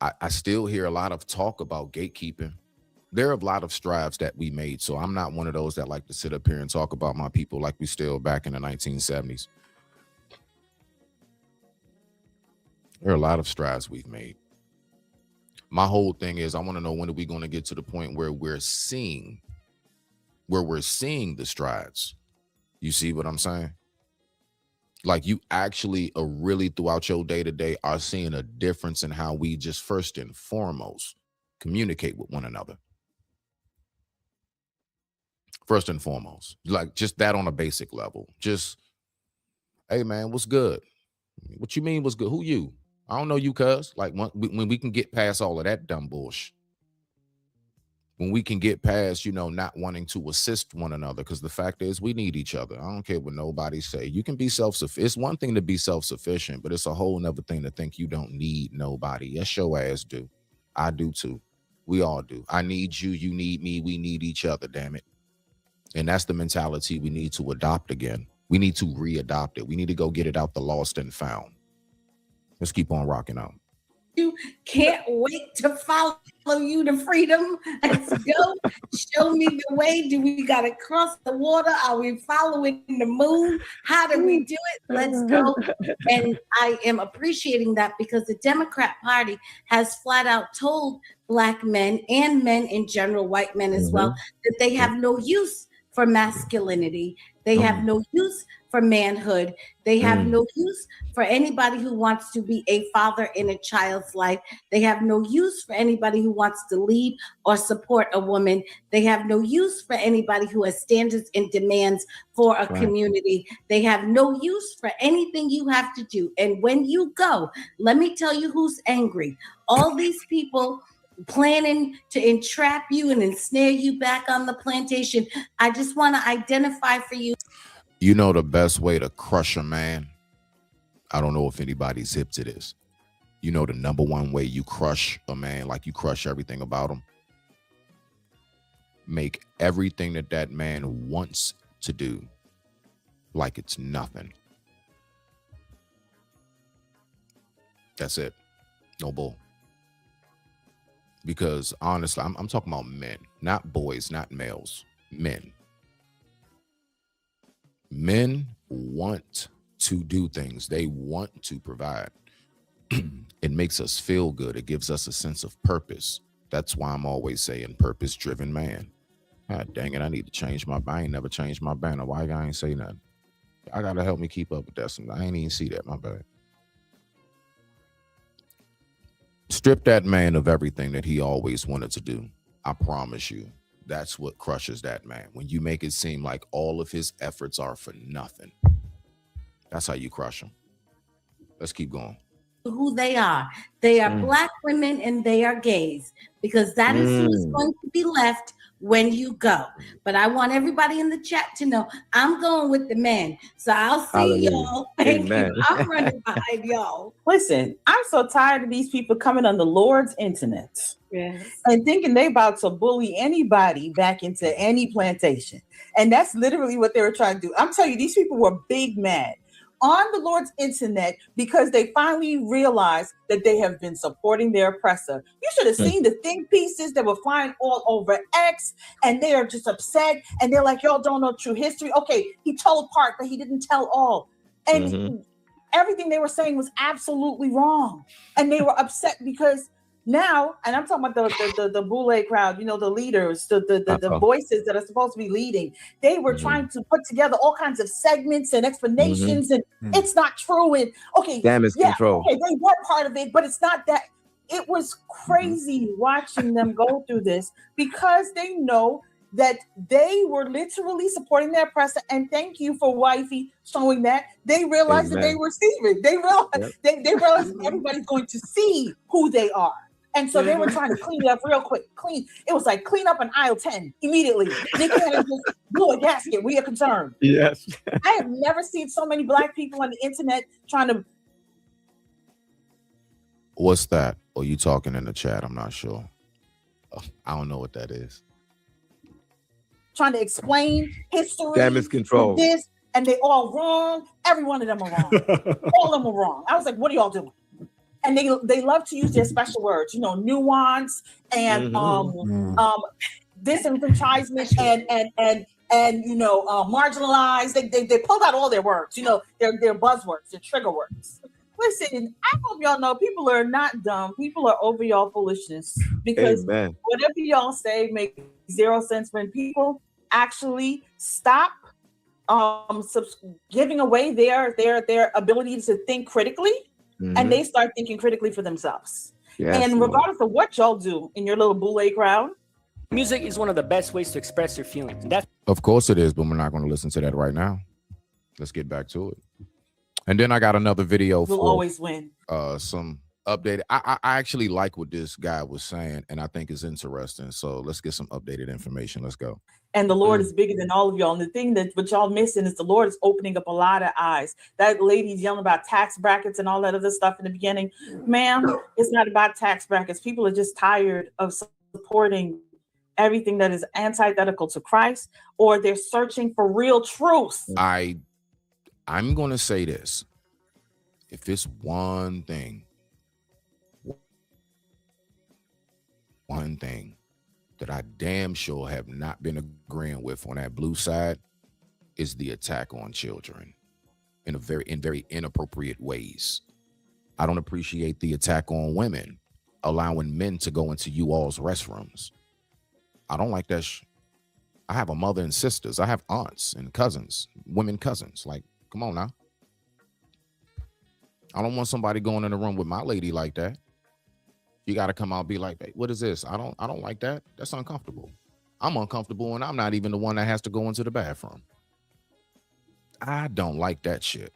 I still hear a lot of talk about gatekeeping. There are a lot of strides that we made. So I'm not one of those that like to sit up here and talk about my people like we still back in the 1970s. There are a lot of strides we've made. My whole thing is I want to know, when are we going to get to the point where we're seeing the strides? You see what I'm saying? Like, you actually are really throughout your day to day are seeing a difference in how we just first and foremost communicate with one another. First and foremost, like just that on a basic level. Just, hey man, what's good? What you mean what's good? Who you? I don't know you, cuz. Like, when we can get past all of that dumb bullshit. When we can get past, you know, not wanting to assist one another, because the fact is we need each other. I don't care what nobody say. You can be self-sufficient. It's one thing to be self-sufficient, but it's a whole nother thing to think you don't need nobody. Yes, your ass do. I do too. We all do. I need you. You need me. We need each other, damn it. And that's the mentality we need to adopt again. We need to re-adopt it. We need to go get it out the lost and found. Let's keep on rocking out. You can't wait to follow you to freedom. Let's go. Show me the way. Do we got to cross the water? Are we following the moon? How do we do it? Let's go. And I am appreciating that, because the Democrat Party has flat out told Black men and men in general, white men as well, that they have no use for masculinity. They have no use for manhood. They have no use for anybody who wants to be a father in a child's life. They have no use for anybody who wants to lead or support a woman. They have no use for anybody who has standards and demands for a community. They have no use for anything you have to do. And when you go, let me tell you who's angry. All these people planning to entrap you and ensnare you back on the plantation. I just want to identify for you. You know the best way to crush a man? I don't know if anybody's hip to this. You know the number one way you crush a man, like you crush everything about him? Make everything that man wants to do like it's nothing. That's it. No bull. Because honestly, I'm talking about men, not boys, not males, men. Men want to do things. They want to provide. It makes us feel good. It gives us a sense of purpose. That's why I'm always saying purpose-driven man. God dang it, I need to change my, I ain't never changed my banner. Why I ain't say nothing? I gotta help me keep up with that. I ain't even see that. My bad. Strip that man of everything that he always wanted to do. I promise you, that's what crushes that man. When you make it seem like all of his efforts are for nothing. That's how you crush him. Let's keep going. Who they are. They are Black women and they are gays, because that is who's going to be left when you go. But I want everybody in the chat to know I'm going with the men. So I'll see y'all. Thank you. I'm running behind y'all. Listen, I'm so tired of these people coming on the Lord's internet and thinking they about to bully anybody back into any plantation. And that's literally what they were trying to do. I'm telling you, these people were big mad on the Lord's internet because they finally realized that they have been supporting their oppressor. You should have seen the think pieces that were flying all over X, and they are just upset. And they're like, y'all don't know true history. Okay, he told part, but he didn't tell all. And everything they were saying was absolutely wrong. And they were upset because now, and I'm talking about the Boule crowd, you know, the leaders, the voices that are supposed to be leading. They were trying to put together all kinds of segments and explanations, and it's not true. And okay, control. Okay, they were part of it, but it's not that. It was crazy watching them go through this because they know that they were literally supporting their oppressor. And thank you for wifey showing that. They realized that they were Steven. They realized they realized everybody's going to see who they are. And so they were trying to clean it up real quick. It was like clean up in aisle 10 immediately. They can't just blew a gasket. We are concerned. Yes. I have never seen so many Black people on the internet trying to. What's that? Or you talking in the chat? I'm not sure. I don't know what that is. Trying to explain history. Damage control. This, and they all wrong. Every one of them are wrong. All of them are wrong. I was like, what are y'all doing? And they love to use their special words, you know, nuance and disenfranchisement and you know, marginalized. They pulled out all their words, you know, their buzzwords, their trigger words. Listen, I hope y'all know people are not dumb. People are over y'all foolishness because whatever y'all say makes 0 sense when people actually stop giving away their ability to think critically. And they start thinking critically for themselves. And regardless of what y'all do in your little boule crowd, music is one of the best ways to express your feelings. And of course it is, but we're not going to listen to that right now. Let's get back to it. And then I got another video we'll always win. Some updated. I actually like what this guy was saying, and I think it's interesting. So let's get some updated information. Let's go. And the Lord is bigger than all of y'all. And the thing that what y'all missing is the Lord is opening up a lot of eyes. That lady's yelling about tax brackets and all that other stuff in the beginning. Ma'am, it's not about tax brackets. People are just tired of supporting everything that is antithetical to Christ, or they're searching for real truth. I'm going to say this. If it's one thing that I damn sure have not been agreeing with on that blue side is the attack on children in very inappropriate ways. I don't appreciate the attack on women, allowing men to go into you all's restrooms. I don't like that. I have a mother and sisters. I have aunts and cousins, women cousins. Like, come on now. I don't want somebody going in the room with my lady like that. You got to come out and be like, hey, what is this? I don't like that. That's uncomfortable. I'm uncomfortable, and I'm not even the one that has to go into the bathroom. I don't like that shit.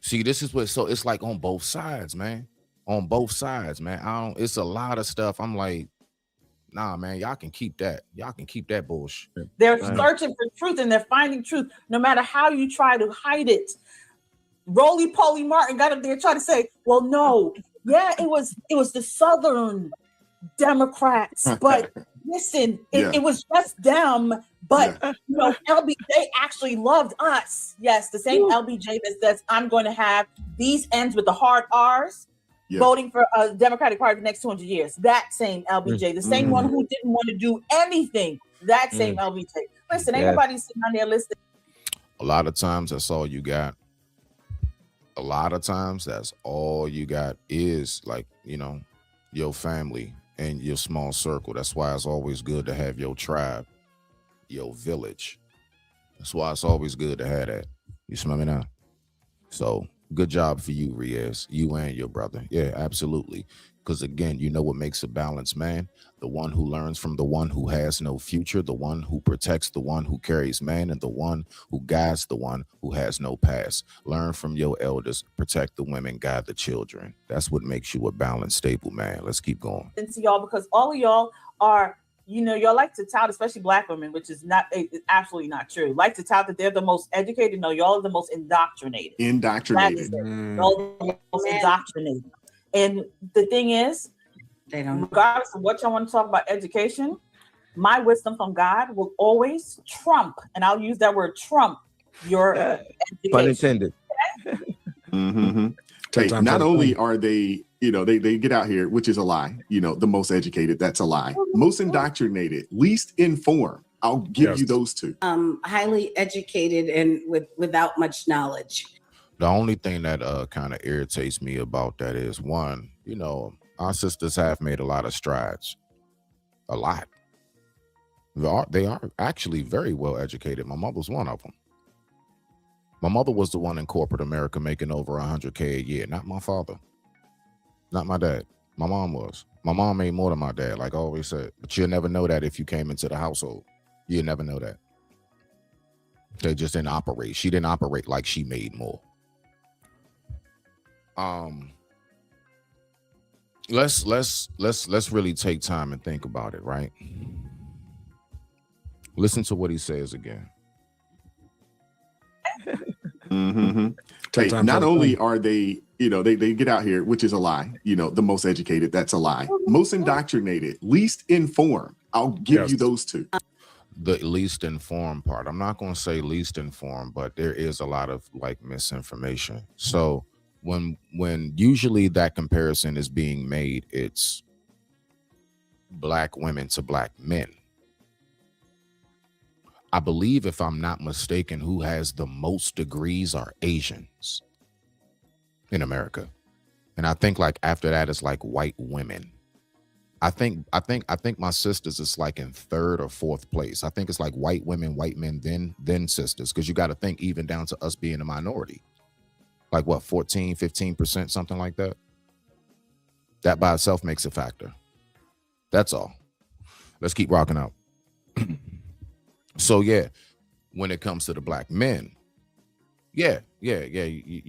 See, this is what, so it's like on both sides, man. On both sides, man. It's a lot of stuff. I'm like, nah, man, y'all can keep that. Y'all can keep that bullshit. They're searching for truth, and they're finding truth no matter how you try to hide it. Roly Poly Martin got up there trying to say, well, no. Yeah, it was the Southern Democrats, but listen, it was just them. But you know, they actually loved us. Yes, the same LBJ that says I'm going to have these ends with the hard R's, voting for a Democratic Party for the next 200 years. That same LBJ, the same one who didn't want to do anything. That same LBJ. Listen, ain't nobody sitting on there listening. A lot of times, that's all you got. A lot of times that's all you got is, like, you know, your family and your small circle. That's why it's always good to have your tribe, your village. That's why it's always good to have that. You smell me now? So good job for you, Riaz, you and your brother. Yeah, absolutely. Because again, you know what makes a balanced man? The one who learns from the one who has no future, the one who protects the one who carries man, and the one who guides the one who has no past. Learn from your elders, protect the women, guide the children. That's what makes you a balanced, stable man. Let's keep going. And to y'all, because all of y'all are, y'all like to tout, especially Black women, which is absolutely not true. Like to tout that they're the most educated. No, y'all are the most indoctrinated. Indoctrinated. Y'all are the most indoctrinated. And the thing is, they don't. Regardless of what y'all want to talk about education, my wisdom from God will always trump, and I'll use that word trump, your education. Pun intended. Hey, not only are they, they get out here, which is a lie, the most educated, that's a lie. Most indoctrinated, least informed. I'll give you those two. Highly educated and without much knowledge. The only thing that kind of irritates me about that is, one, our sisters have made a lot of strides. A lot. They are actually very well educated. My mother's one of them. My mother was the one in corporate America making over $100K a year, not my father. Not my dad. My mom was. My mom made more than my dad, like I always said. But you'll never know that if you came into the household. You'll never know that. They just didn't operate. She didn't operate like she made more. Let's really take time and think about it, right? Listen to what he says again. Hey, not only are they, they get out here, which is a lie, the most educated, that's a lie. Most indoctrinated, least informed. I'll give you those two. The least informed part. I'm not going to say least informed, but there is a lot of misinformation. So when usually that comparison is being made, it's Black women to Black men. I believe, if I'm not mistaken, who has the most degrees are Asians in America. And I think after that it's white women. I think my sisters is in third or fourth place. I think it's white women, white men, then sisters. Because you got to think even down to us being a minority. 14, 15%, something like that. That by itself makes a factor. That's all. Let's keep rocking out. So yeah, when it comes to the Black men, you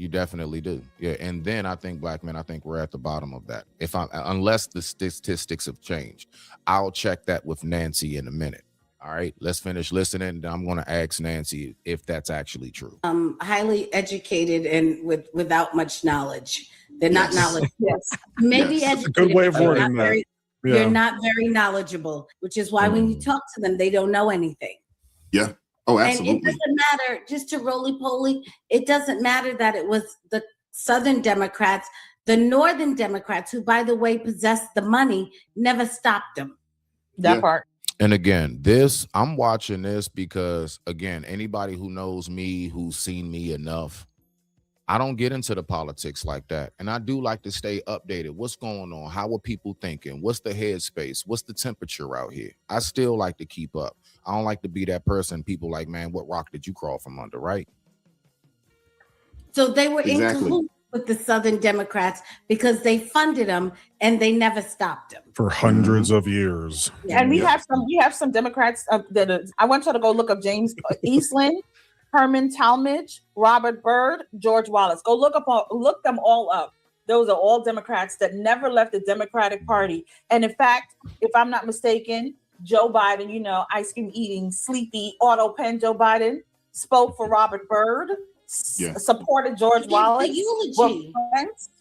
definitely do. Yeah, and then I think Black men, I think we're at the bottom of that. Unless the statistics have changed. I'll check that with Nancy in a minute. All right, let's finish listening. And I'm going to ask Nancy if that's actually true. Highly educated and without much knowledge. They're not knowledgeable. Maybe educated. A good way of wording that. They're not very knowledgeable, which is why when you talk to them, they don't know anything. Yeah. Oh, absolutely. And it doesn't matter, just to roly-poly, it doesn't matter that it was the Southern Democrats, the Northern Democrats, who, by the way, possessed the money, never stopped them. That part. And again, I'm watching this because, again, anybody who knows me, who's seen me enough, I don't get into the politics like that. And I do like to stay updated. What's going on? How are people thinking? What's the headspace? What's the temperature out here? I still like to keep up. I don't like to be that person. People man, what rock did you crawl from under, right? So they were in cahoots with the Southern Democrats because they funded them and they never stopped them for hundreds of years. And we have some Democrats I want you to go look up James Eastland, Herman Talmadge, Robert Byrd, George Wallace. Go look them all up. Those are all Democrats that never left the Democratic Party. And in fact, if I'm not mistaken, Joe Biden, ice cream eating, sleepy, auto pen Joe Biden spoke for Robert Byrd, supported George Wallace. The eulogy.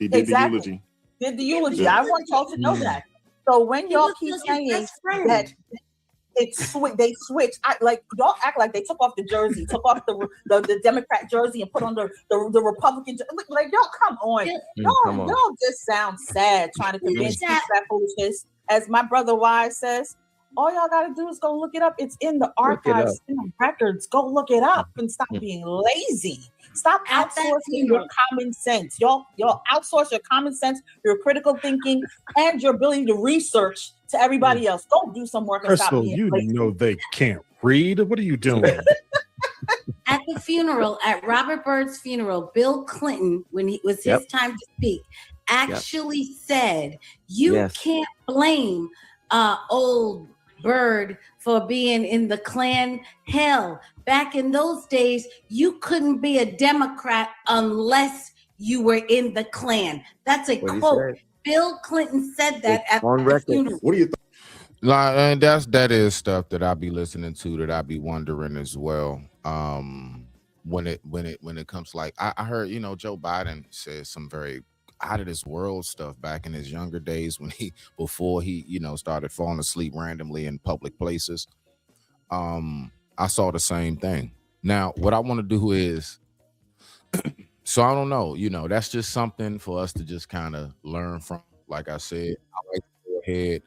He did the eulogy. Did the eulogy. Yeah. I want y'all to know that. So when y'all keep saying that they switch, y'all act like they took off the jersey, took off the Democrat jersey and put on the Republican jersey. Y'all come on. Y'all just sound sad trying to convince people that foolishness. As my brother Wise says, all y'all got to do is go look it up. It's in the archives, in the records. Go look it up and stop being lazy. Stop outsourcing your common sense. Y'all outsource your common sense, your critical thinking, and your ability to research to everybody else. Go do some work and stop being lazy. They can't read. What are you doing? At the funeral, at Robert Byrd's funeral, Bill Clinton, when it was his time to speak, actually said, you can't blame old Byrd for being in the Klan. Hell, back in those days, you couldn't be a Democrat unless you were in the Klan. That's a quote. Bill Clinton said that at the funeral. What do you think? And that is stuff that I be listening to, that I be wondering as well. When it comes, like I heard, Joe Biden said some very out of this world stuff back in his younger days before he started falling asleep randomly in public places. I saw the same thing. Now, what I want to do is, so I don't know, that's just something for us to just kind of learn from. Like I said, I like to go ahead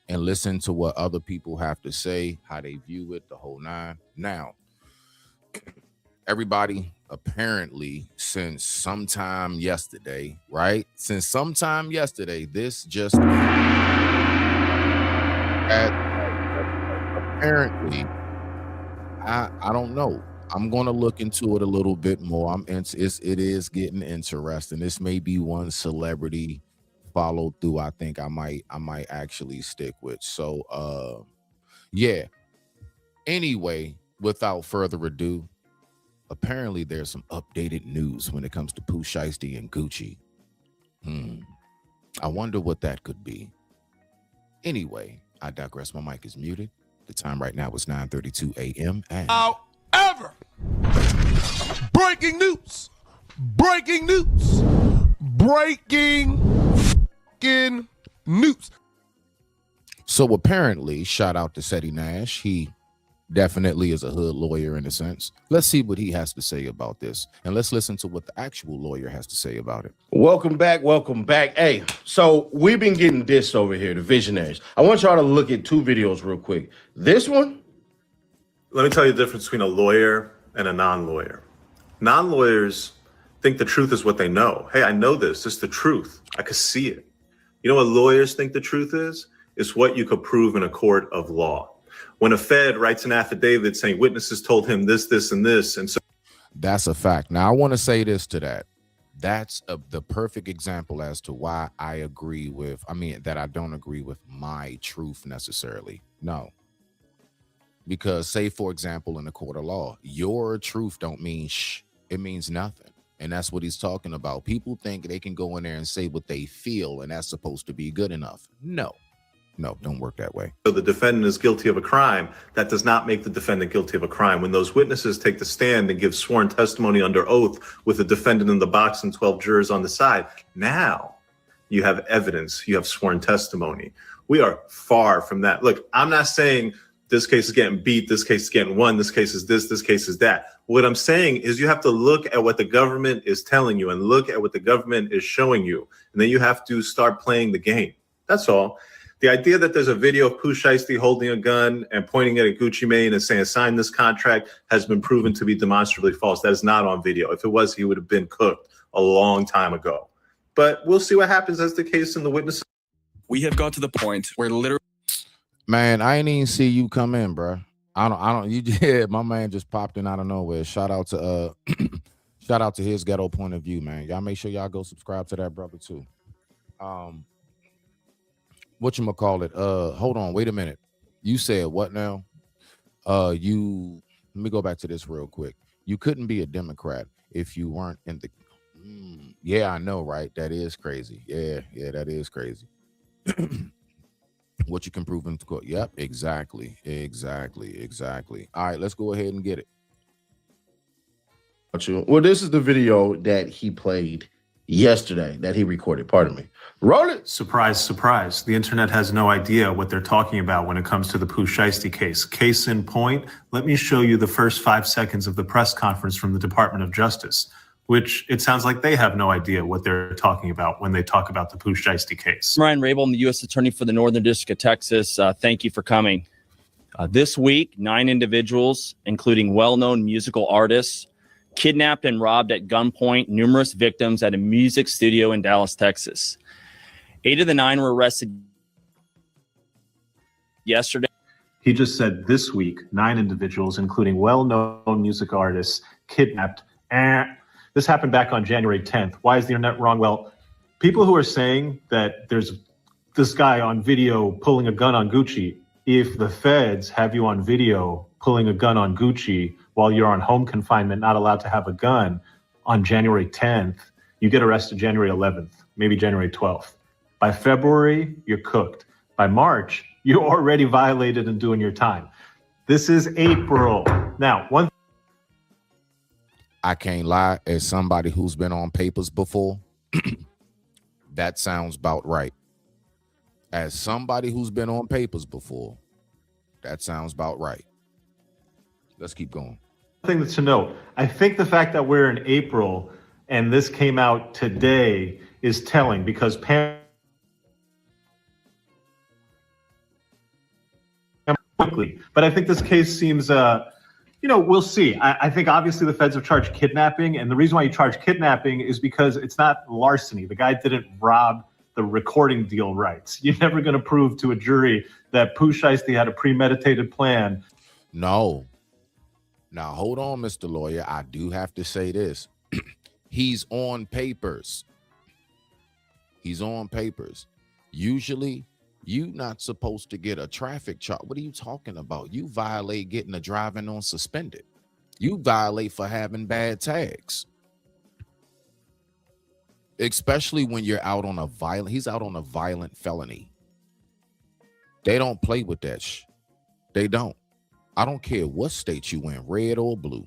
and listen to what other people have to say, how they view it, the whole nine. Now, everybody apparently since sometime yesterday, right? Since sometime yesterday, this just apparently, I don't know. I'm gonna look into it a little bit more. It is getting interesting. This may be one celebrity follow through I think I might actually stick with. So yeah. Anyway, without further ado, apparently there's some updated news when it comes to Pooh Shiesty and Gucci. I wonder what that could be. Anyway, I digress. My mic is muted. The time right now is 9:32 a.m. and However, breaking news. So apparently, shout out to Seti Nash. He definitely is a hood lawyer in a sense. Let's see what he has to say about this. And let's listen to what the actual lawyer has to say about it. Welcome back. Hey, so we've been getting dissed over here, the visionaries. I want y'all to look at two videos real quick. This one. Let me tell you the difference between a lawyer and a non-lawyer. Non-lawyers think the truth is what they know. Hey, I know this. This is the truth. I could see it. You know what lawyers think the truth is? It's what you could prove in a court of law. When a Fed writes an affidavit saying witnesses told him this, this, and this, and so that's a fact. Now, I want to say this to that. That's the perfect example as to why I agree with, that I don't agree with my truth necessarily. No. Because say, for example, in a court of law, your truth don't mean it means nothing. And that's what he's talking about. People think they can go in there and say what they feel, and that's supposed to be good enough. No, don't work that way. the defendant is guilty of a crime, that does not make the defendant guilty of a crime. When those witnesses take the stand and give sworn testimony under oath with the defendant in the box and 12 jurors on the side, now you have evidence, you have sworn testimony. We are far from that. Look, I'm not saying this case is getting beat, this case is getting won, this case is this case is that. What I'm saying is you have to look at what the government is telling you and look at what the government is showing you. And then you have to start playing the game. That's all. The idea that there's a video of Pooh Shiesty holding a gun and pointing it at Gucci Mane and saying, sign this contract, has been proven to be demonstrably false. That is not on video. If it was, he would have been cooked a long time ago. But we'll see what happens as the case and the witnesses. We have got to the point where literally. Man, I ain't even see you come in, bro. My man just popped in out of nowhere. Shout out to his ghetto point of view, man. Y'all make sure y'all go subscribe to that brother too. Whatchamacallit? Hold on, wait a minute. You said what now? Let me go back to this real quick. You couldn't be a Democrat if you weren't in the yeah, I know, right? That is crazy. Yeah, that is crazy. What you can prove in court. Yep, exactly. All right, let's go ahead and get it. Well, this is the video that he played yesterday, that he recorded. Pardon me. Roll it. Surprise, surprise. The internet has no idea what they're talking about when it comes to the Pooh Shiesty case. Case in point, let me show you the first 5 seconds of the press conference from the Department of Justice, which it sounds like they have no idea what they're talking about when they talk about the Pooh Shiesty case. Ryan Rabel, I'm the U.S. Attorney for the Northern District of Texas. Thank you for coming. This week, 9 individuals, including well-known musical artists, kidnapped and robbed at gunpoint numerous victims at a music studio in Dallas, Texas. 8 of the 9 were arrested yesterday. He just said this week, 9 individuals, including well-known music artists, kidnapped. This happened back on January 10th. Why is the internet wrong? Well, people who are saying that there's this guy on video pulling a gun on Gucci, if the feds have you on video pulling a gun on Gucci while you're on home confinement, not allowed to have a gun on January 10th, you get arrested January 11th, maybe January 12th. By February, you're cooked. By March, you're already violated and doing your time. This is April. Now, I can't lie, as somebody who's been on papers before, that sounds about right. As somebody who's been on papers before, that sounds about right. Let's keep going. Thing that's to note, I think the fact that we're in April and this came out today is telling, because quickly, but I think this case seems, we'll see. I think obviously the feds have charged kidnapping, and the reason why you charge kidnapping is because it's not larceny. The guy didn't rob the recording deal rights. You're never going to prove to a jury that Pooh Shiesty had a premeditated plan. No. Now, hold on, Mr. Lawyer. I do have to say this. He's on papers. He's on papers. Usually, you're not supposed to get a traffic charge. What are you talking about? You violate getting a driving on suspended. You violate for having bad tags. Especially when you're out on a violent, he's out on a violent felony. They don't play with that They don't. I don't care what state you in, red or blue,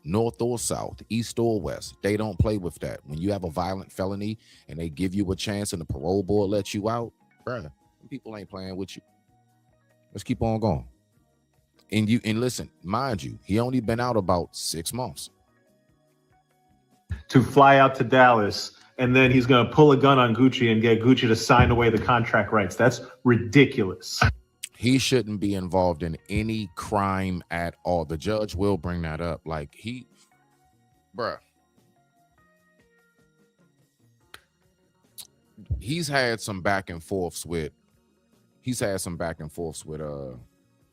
north or south, east or west. They don't play with that. When you have a violent felony and they give you a chance and the parole board lets you out, bruh, people ain't playing with you. Let's keep on going. And listen, mind you, he only been out about 6 months. To fly out to Dallas, and then he's going to pull a gun on Gucci and get Gucci to sign away the contract rights. That's ridiculous. He shouldn't be involved in any crime at all. The judge will bring that up. Like bruh. He's had some back and forths with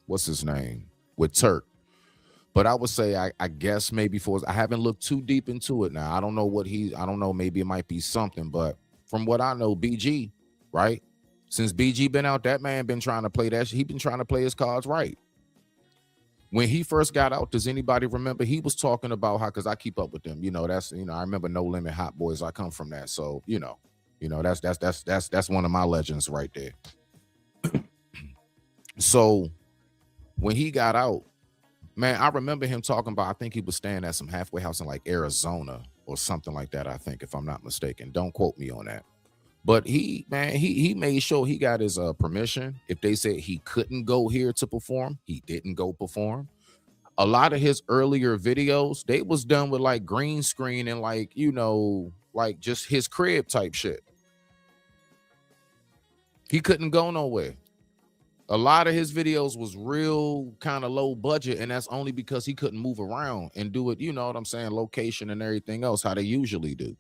what's his name? With Turk. But I would say, I guess maybe I haven't looked too deep into it now. I don't know, maybe it might be something, but from what I know, BG, right? Since BG been out, that man been trying to play he been trying to play his cards right. When he first got out, does anybody remember? He was talking about how, because I keep up with them, I remember No Limit Hot Boys. I come from that. So, that's one of my legends right there. So when he got out, man, I remember him talking about, I think he was staying at some halfway house in like Arizona or something like that, I think, if I'm not mistaken. Don't quote me on that. But he made sure he got his permission. If they said he couldn't go here to perform, he didn't go perform. A lot of his earlier videos, they was done with like green screen and like, like just his crib type shit. He couldn't go nowhere. A lot of his videos was real kind of low budget, and that's only because he couldn't move around and do it, you know what I'm saying, location and everything else, how they usually do.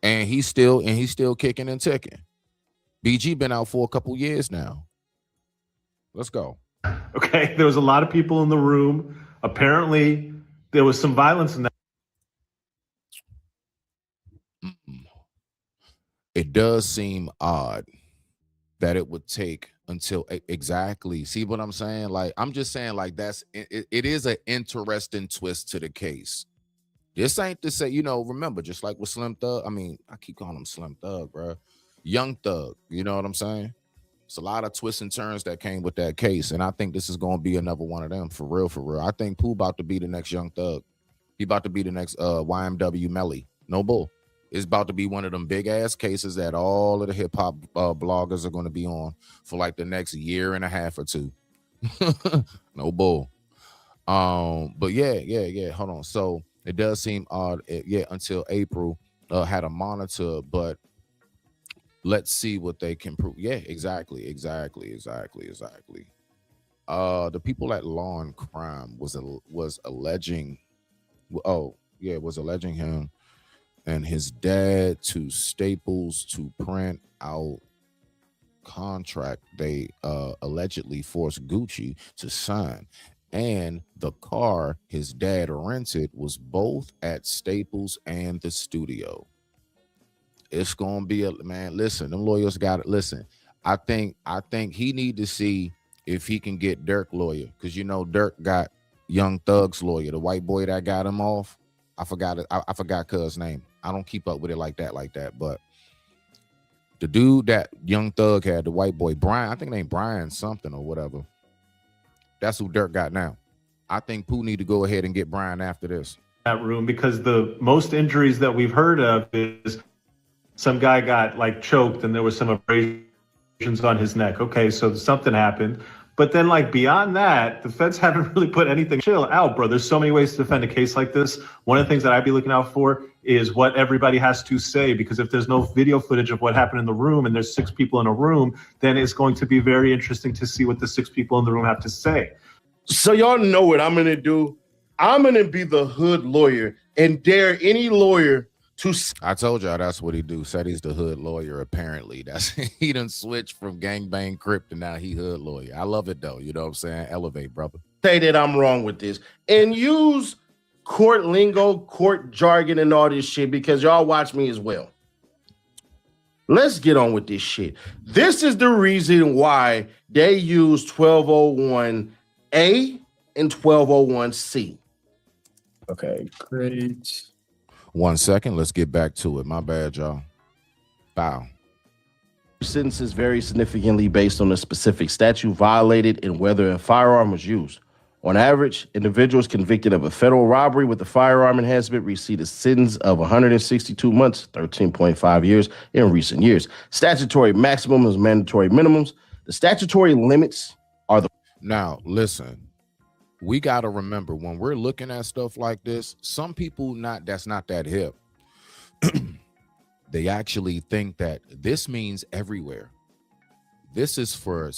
And he's still kicking and ticking. BG been out for a couple years now. Let's go. Okay, there was a lot of people in the room. Apparently, there was some violence in that. It does seem odd that it would take until exactly. See what I'm saying? Like, I'm just saying, like, it is an interesting twist to the case. This ain't to say, remember, just like with Slim Thug, I keep calling him Slim Thug, bro. Young Thug, you know what I'm saying? It's a lot of twists and turns that came with that case, and I think this is going to be another one of them, for real, for real. I think Pooh about to be the next Young Thug. He about to be the next YMW Melly. No bull. It's about to be one of them big-ass cases that all of the hip-hop bloggers are going to be on for like the next year and a half or two. No bull. But yeah. Hold on. So it does seem odd. Until April had a monitor, but let's see what they can prove. Yeah, exactly. The people at Law and Crime was alleging him and his dad to Staples to print out contract they allegedly forced Gucci to sign. And the car his dad rented was both at Staples and the studio. It's gonna be a man. Listen, them lawyers got it. Listen, I think he need to see if he can get Dirk lawyer, because you know Dirk got Young Thug's lawyer, the white boy that got him off. I forgot it. I forgot cuz name. I don't keep up with it like that. But the dude that Young Thug had, the white boy Brian, I think named Brian something or whatever. That's who Dirk got now. I think Pooh need to go ahead and get Brian after this. That room, because the most injuries that we've heard of is some guy got like choked and there was some abrasions on his neck. Okay, so something happened. But then like beyond that, the feds haven't really put anything. Chill out, bro. There's so many ways to defend a case like this. One of the things that I'd be looking out for is what everybody has to say, because if there's no video footage of what happened in the room and there's 6 people in a room, then it's going to be very interesting to see what the 6 people in the room have to say. So y'all know what I'm going to do. I'm going to be the hood lawyer and dare any lawyer to. I told y'all that's what he do. Said he's the hood lawyer. Apparently, that's he done switched from gangbang Crip to now he hood lawyer. I love it though. You know what I'm saying? Elevate, brother. Say that I'm wrong with this and use court lingo, court jargon, and all this shit because y'all watch me as well. Let's get on with this shit. This is the reason why they use 1201A and 1201C. Okay, great. 1 second. Let's get back to it. My bad, y'all. Bow. Sentences vary significantly based on the specific statute violated and whether a firearm was used. On average, individuals convicted of a federal robbery with a firearm enhancement receive a sentence of 162 months, 13.5 years in recent years. Statutory maximums, mandatory minimums. The statutory limits are the. Now, listen. We got to remember when we're looking at stuff like this, some people that's not that hip. They actually think that this means everywhere. This is for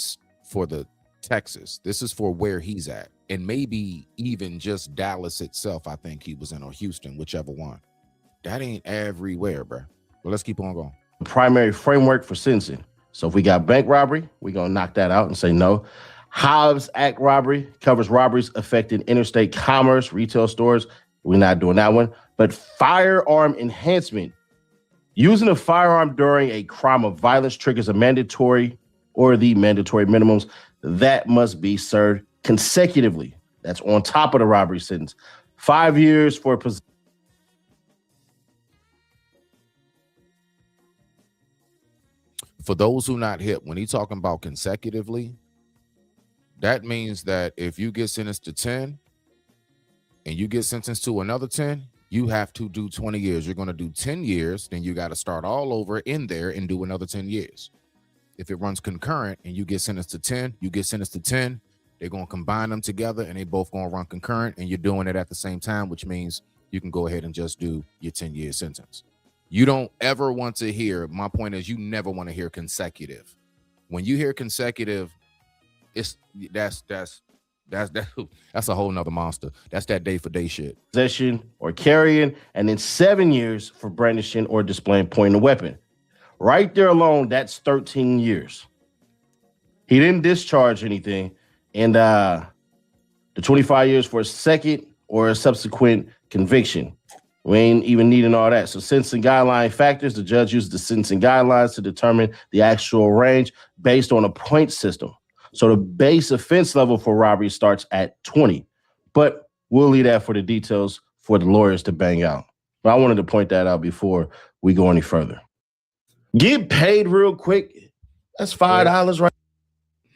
the Texas. This is for where he's at. And maybe even just Dallas itself, I think he was in, or Houston, whichever one. That ain't everywhere, bro. But let's keep on going. Primary framework for sentencing. So if we got bank robbery, we're going to knock that out and say no. Hobbs Act robbery covers robberies affecting interstate commerce, retail stores. We're not doing that one. But firearm enhancement. Using a firearm during a crime of violence triggers a mandatory or the mandatory minimums that must be served consecutively. That's on top of the robbery sentence. 5 years for possession. For those who not hip, when he's talking about consecutively, that means that if you get sentenced to 10 and you get sentenced to another 10, you have to do 20 years. You're going to do 10 years, then you got to start all over in there and do another 10 years. If it runs concurrent and you get sentenced to 10, you get sentenced to 10, they're going to combine them together and they both going to run concurrent and you're doing it at the same time, which means you can go ahead and just do your 10-year sentence. You don't ever want to hear, my point is you never want to hear consecutive. When you hear consecutive, that's a whole nother monster. That's that day for day shit. Possession or carrying, and then 7 years for brandishing or displaying pointing a weapon. Right there alone, that's 13 years. He didn't discharge anything, and the 25 years for a second or a subsequent conviction. We ain't even needing all that. So sentencing guideline factors, the judge uses the sentencing guidelines to determine the actual range based on a point system. So the base offense level for robbery starts at 20, but we'll leave that for the details for the lawyers to bang out. But I wanted to point that out before we go any further. Get paid real quick. That's $5, right?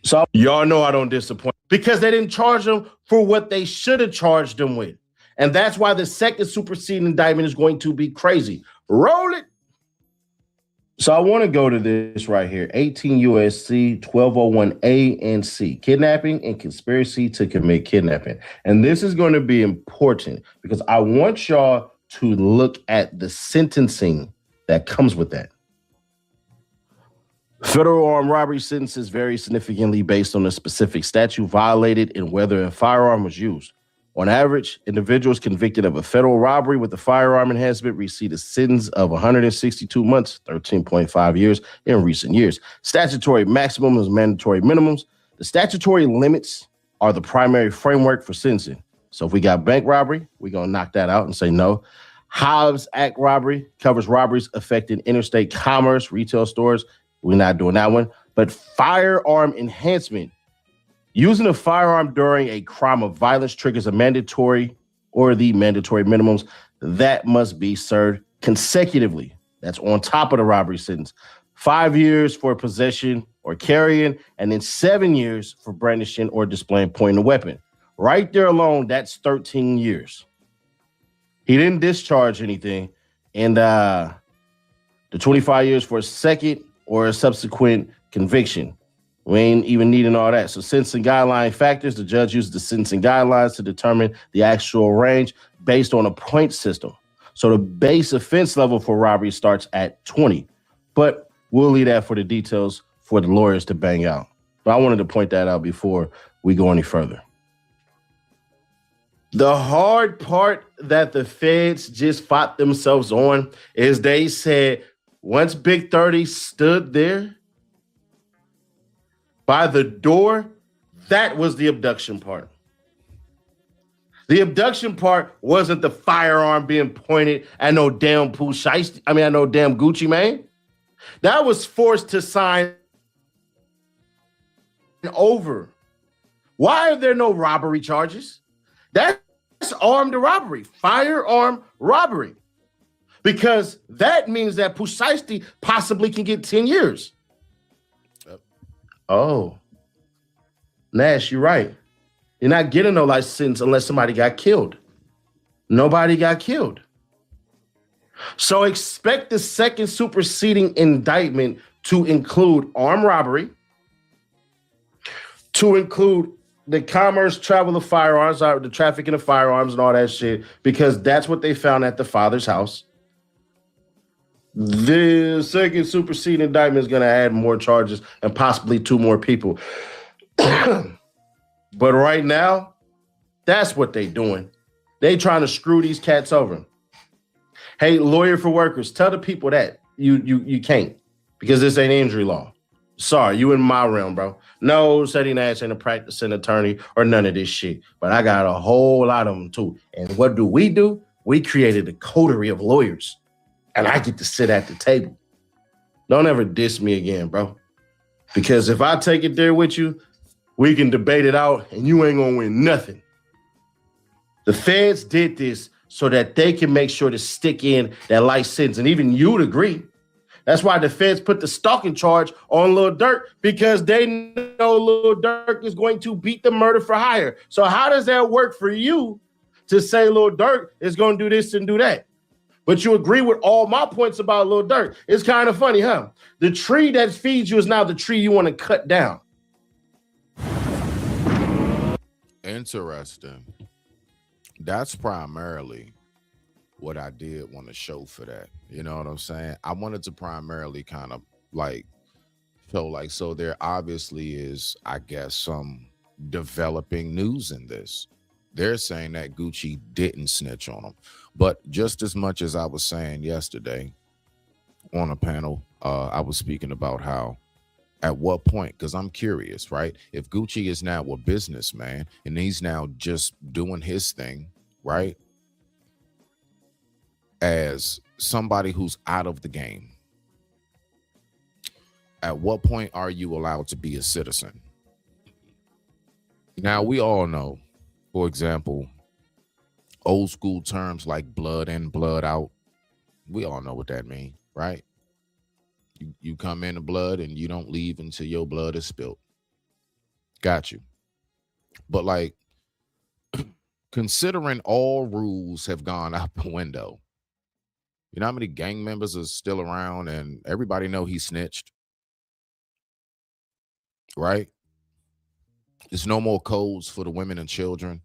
So y'all know I don't disappoint because they didn't charge them for what they should have charged them with. And that's why the second superseding indictment is going to be crazy. Roll it. So I want to go to this right here. 18 U.S.C. 1201A and C, kidnapping and conspiracy to commit kidnapping. And this is going to be important because I want y'all to look at the sentencing that comes with that. Federal armed robbery sentences vary significantly based on the specific statute violated and whether a firearm was used. On average, individuals convicted of a federal robbery with a firearm enhancement receive a sentence of 162 months, 13.5 years in recent years. Statutory maximums, mandatory minimums. The statutory limits are the primary framework for sentencing. So if we got bank robbery, we're going to knock that out and say no. Hobbs Act robbery covers robberies affecting interstate commerce, retail stores. We're not doing that one. But firearm enhancement. Using a firearm during a crime of violence triggers a mandatory or the mandatory minimums that must be served consecutively. That's on top of the robbery sentence. 5 years for possession or carrying, and then 7 years for brandishing or displaying pointing a weapon. Right there alone, that's 13 years. He didn't discharge anything, and the 25 years for a second or a subsequent conviction. We ain't even needing all that. So sentencing guideline factors, the judge uses the sentencing guidelines to determine the actual range based on a point system. So the base offense level for robbery starts at 20. But we'll leave that for the details for the lawyers to bang out. But I wanted to point that out before we go any further. The hard part that the feds just fought themselves on is they said once Big 30 stood there by the door, that was the abduction part. The abduction part wasn't the firearm being pointed at no damn at no damn Gucci Mane. That was forced to sign over. Why are there no robbery charges? That's armed robbery, firearm robbery. Because that means that Pushisti possibly can get 10 years. Oh, Nash, you're right. You're not getting no license unless somebody got killed. Nobody got killed. So expect the second superseding indictment to include armed robbery, to include the commerce, travel of firearms, the trafficking of firearms and all that shit, because that's what they found at the father's house. The second superseding indictment is going to add more charges and possibly 2 more people. But right now, that's what they doing. They trying to screw these cats over. Hey, lawyer for workers, tell the people that you can't, because this ain't injury law. Sorry, you in my realm, bro. No, Ceddy Nash ain't a practicing attorney or none of this shit. But I got a whole lot of them too. And what do? We created a coterie of lawyers. And I get to sit at the table. Don't ever diss me again, bro. Because if I take it there with you, we can debate it out and you ain't gonna win nothing. The feds did this so that they can make sure to stick in that life sentence. And even you'd agree. That's why the feds put the stalking charge on Lil Durk, because they know Lil Durk is going to beat the murder for hire. So how does that work for you to say Lil Durk is going to do this and do that? But you agree with all my points about Lil Durk. It's kind of funny, huh? The tree that feeds you is now the tree you want to cut down. Interesting. That's primarily what I did want to show for that. You know what I'm saying? I wanted to primarily kind of like show like, so there obviously is, I guess, some developing news in this. They're saying that Gucci didn't snitch on him. But just as much as I was saying yesterday on a panel, I was speaking about how at what point, because I'm curious, right? If Gucci is now a businessman and he's now just doing his thing, right? As somebody who's out of the game, at what point are you allowed to be a citizen? Now, we all know, for example, old school terms like blood in, blood out. We all know what that means, right? You come in the blood and you don't leave until your blood is spilled. Got you. But like, considering all rules have gone out the window, you know how many gang members are still around and everybody know he snitched, right? There's no more codes for the women and children.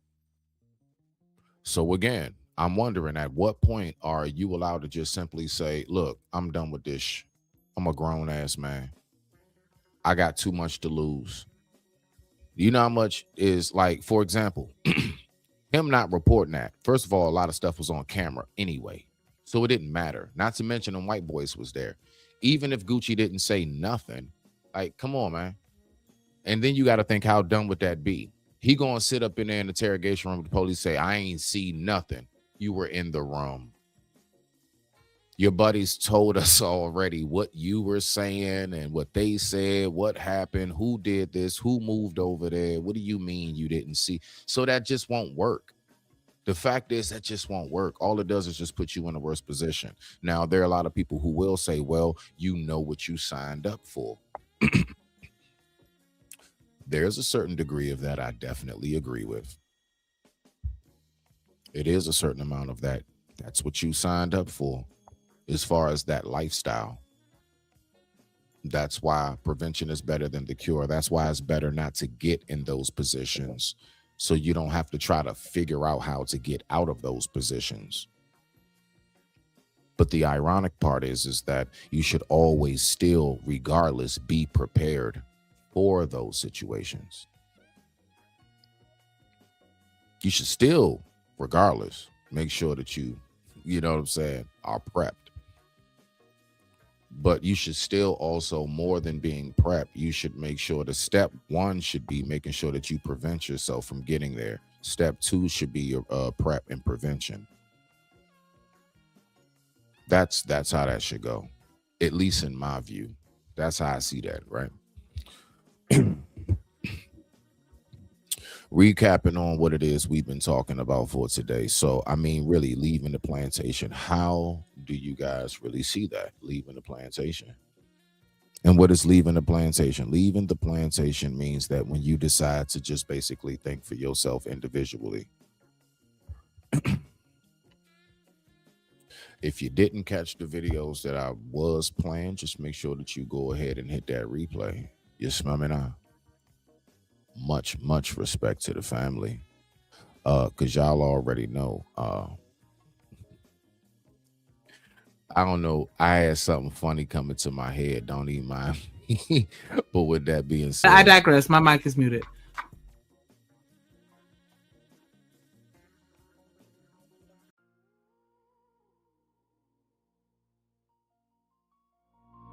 So again, I'm wondering, at what point are you allowed to just simply say, look, I'm done with this. I'm a grown ass man. I got too much to lose. You know how much is, like, for example, him not reporting that. First of all, a lot of stuff was on camera anyway, so it didn't matter. Not to mention the white boys was there. Even if Gucci didn't say nothing, like, come on, man. And then you got to think, how dumb would that be? He gonna sit up in there in the interrogation room with the police, say, I ain't see nothing. You were in the room. Your buddies told us already what you were saying and what they said, what happened, who did this, who moved over there. What do you mean you didn't see? So that just won't work. The fact is that just won't work. All it does is just put you in a worse position. Now, there are a lot of people who will say, well, you know what you signed up for. There's a certain degree of that I definitely agree with. It is a certain amount of that. That's what you signed up for as far as that lifestyle. That's why prevention is better than the cure. That's why it's better not to get in those positions, so you don't have to try to figure out how to get out of those positions. But the ironic part is that you should always still, regardless, be prepared for those situations. You should still, regardless, make sure that you know what I'm saying, are prepped. But you should still also, more than being prepped, you should make sure that step one should be making sure that you prevent yourself from getting there. Step two should be your prep and prevention. That's how that should go, at least in my view. That's how I see that, right? Recapping on what it is we've been talking about for today. So, I mean, really leaving the plantation. How do you guys really see that, leaving the plantation? And what is leaving the plantation? Leaving the plantation means that when you decide to just basically think for yourself individually. If you didn't catch the videos that I was playing, just make sure that you go ahead and hit that replay. You smell me now? Much respect to the family. Cause y'all already know. I don't know. I had something funny coming to my head. Don't even mind me. But with that being said, I digress. My mic is muted.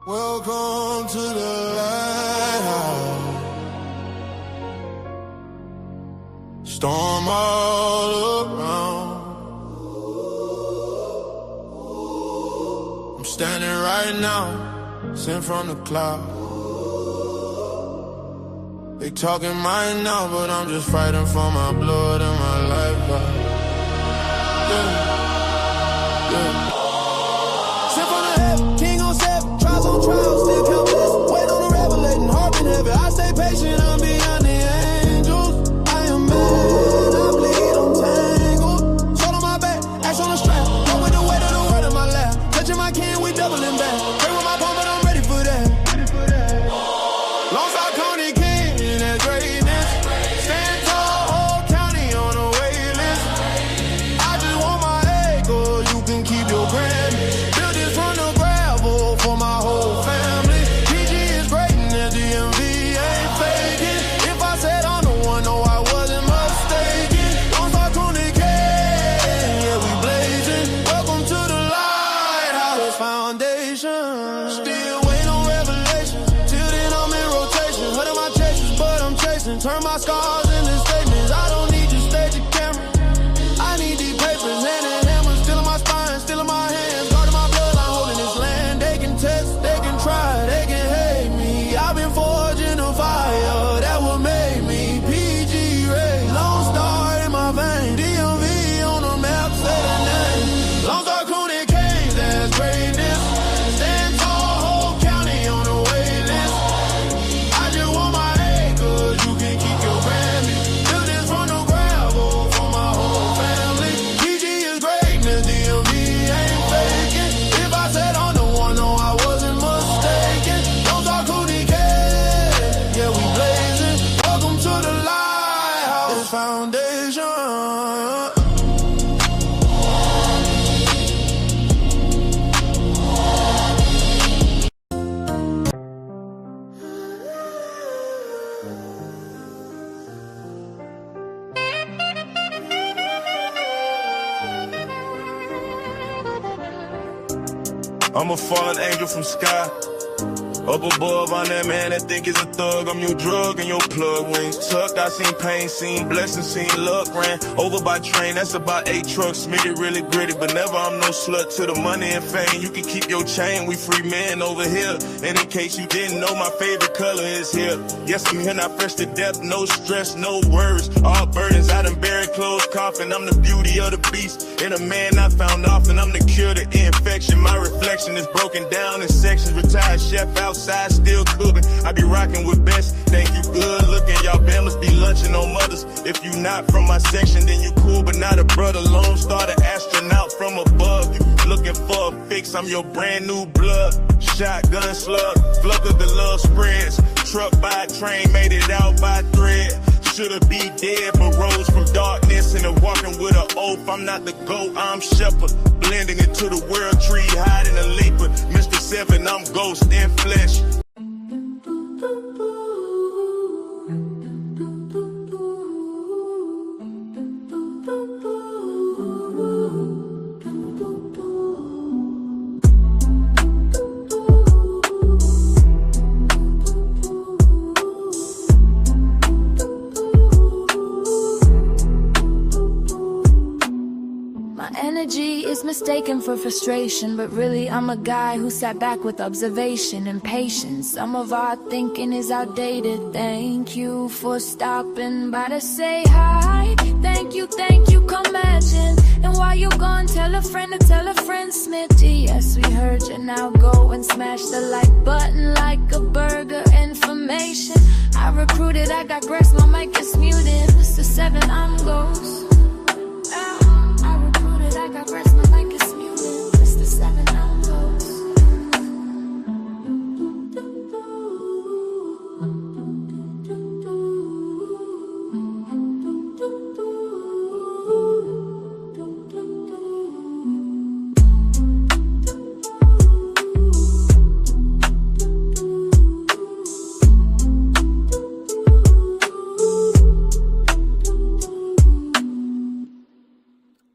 Welcome to the lighthouse. Storm all around. I'm standing right now, sent from the cloud. They talking mine now, but I'm just fighting for my blood and my life. Yeah. Sent from the heaven, king on seven, trials on trials, still count blessings. Wait on the revelating, heart in heaven. I stay patient, I'm beyond the angels. I am mad, I bleed, I'm tangled. Sword on my back, axe on the strap. Go with the weight of the world in my lap. Touching my can, we doubling back. Pray with my palm, but I'm ready for that. Long Star County King, that's greatness. Stand tall, whole county on the wait list. I just want my acres, you can keep your grand. Build this from the gravel for my whole family. PG is greatness, DMV ain't faking. If I said I'm the one, no, I wasn't mistaken. Long Star County King, yeah, we blazing. Welcome to the Lighthouse Foundation. Still waiting on revelation. Till then I'm in rotation. Hurting my chases, but I'm chasing. Turn my scars into statements. I don't need to stage a camera. I need these papers, hand in hammer. Still in my spine, still in my hands. Guarding my blood, I'm holding this land. They can test, they can try, they can hate me. I've been forging a fire that will make me PG Ray. Lone Star in my vein. DMV on the map, say the name. Lone Star County Kings, that's greatness. Stand tall, whole county on the wait list. I just want my acres, you can keep your grand. I'm a fallen angel from sky. Up above, I'm that man that think is a thug. I'm your drug and your plug. Wings tucked, I seen pain, seen blessings, seen luck. Ran over by train, that's about 8 trucks. Smitty really gritty, but never I'm no slut to the money and fame. You can keep your chain, we free men over here. And in case you didn't know, my favorite color is here. Yes, I'm here, not fresh to death, no stress, no worries. All burdens, I done buried closed coffin. I'm the beauty of the beast, and a man I found often. I'm the cure to infection. My reflection is broken down in sections. Retired chef outside, still cooking. I be rocking with best. Thank you, good looking. Y'all must be lunching on mothers. If you not from my section, then you cool, but not a brother. Lone Star, the astronaut from above. You looking for a fix? I'm your brand new blood. Shotgun slug, flood of the love spreads. Truck by train, made it out by thread. Should've be dead, but rose from darkness and walking with an oath. I'm not the goat, I'm shepherd. Blending into the world tree, hiding a leaper. Mr. 7, I'm ghost in flesh. Energy is mistaken for frustration, but really I'm a guy who sat back with observation and patience. Some of our thinking is outdated. Thank you for stopping by to say hi. Thank you, come imagine. And while you gone, tell a friend to tell a friend, Smitty. Yes, we heard you, now go and smash the like button like a burger. Information I recruited, I got grace, my mic is muted. Mr. 7, I'm ghost. I got rest, my mic is muted. Mr. 7, I'm ghost.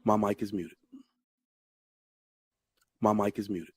My mic is muted. My mic is muted.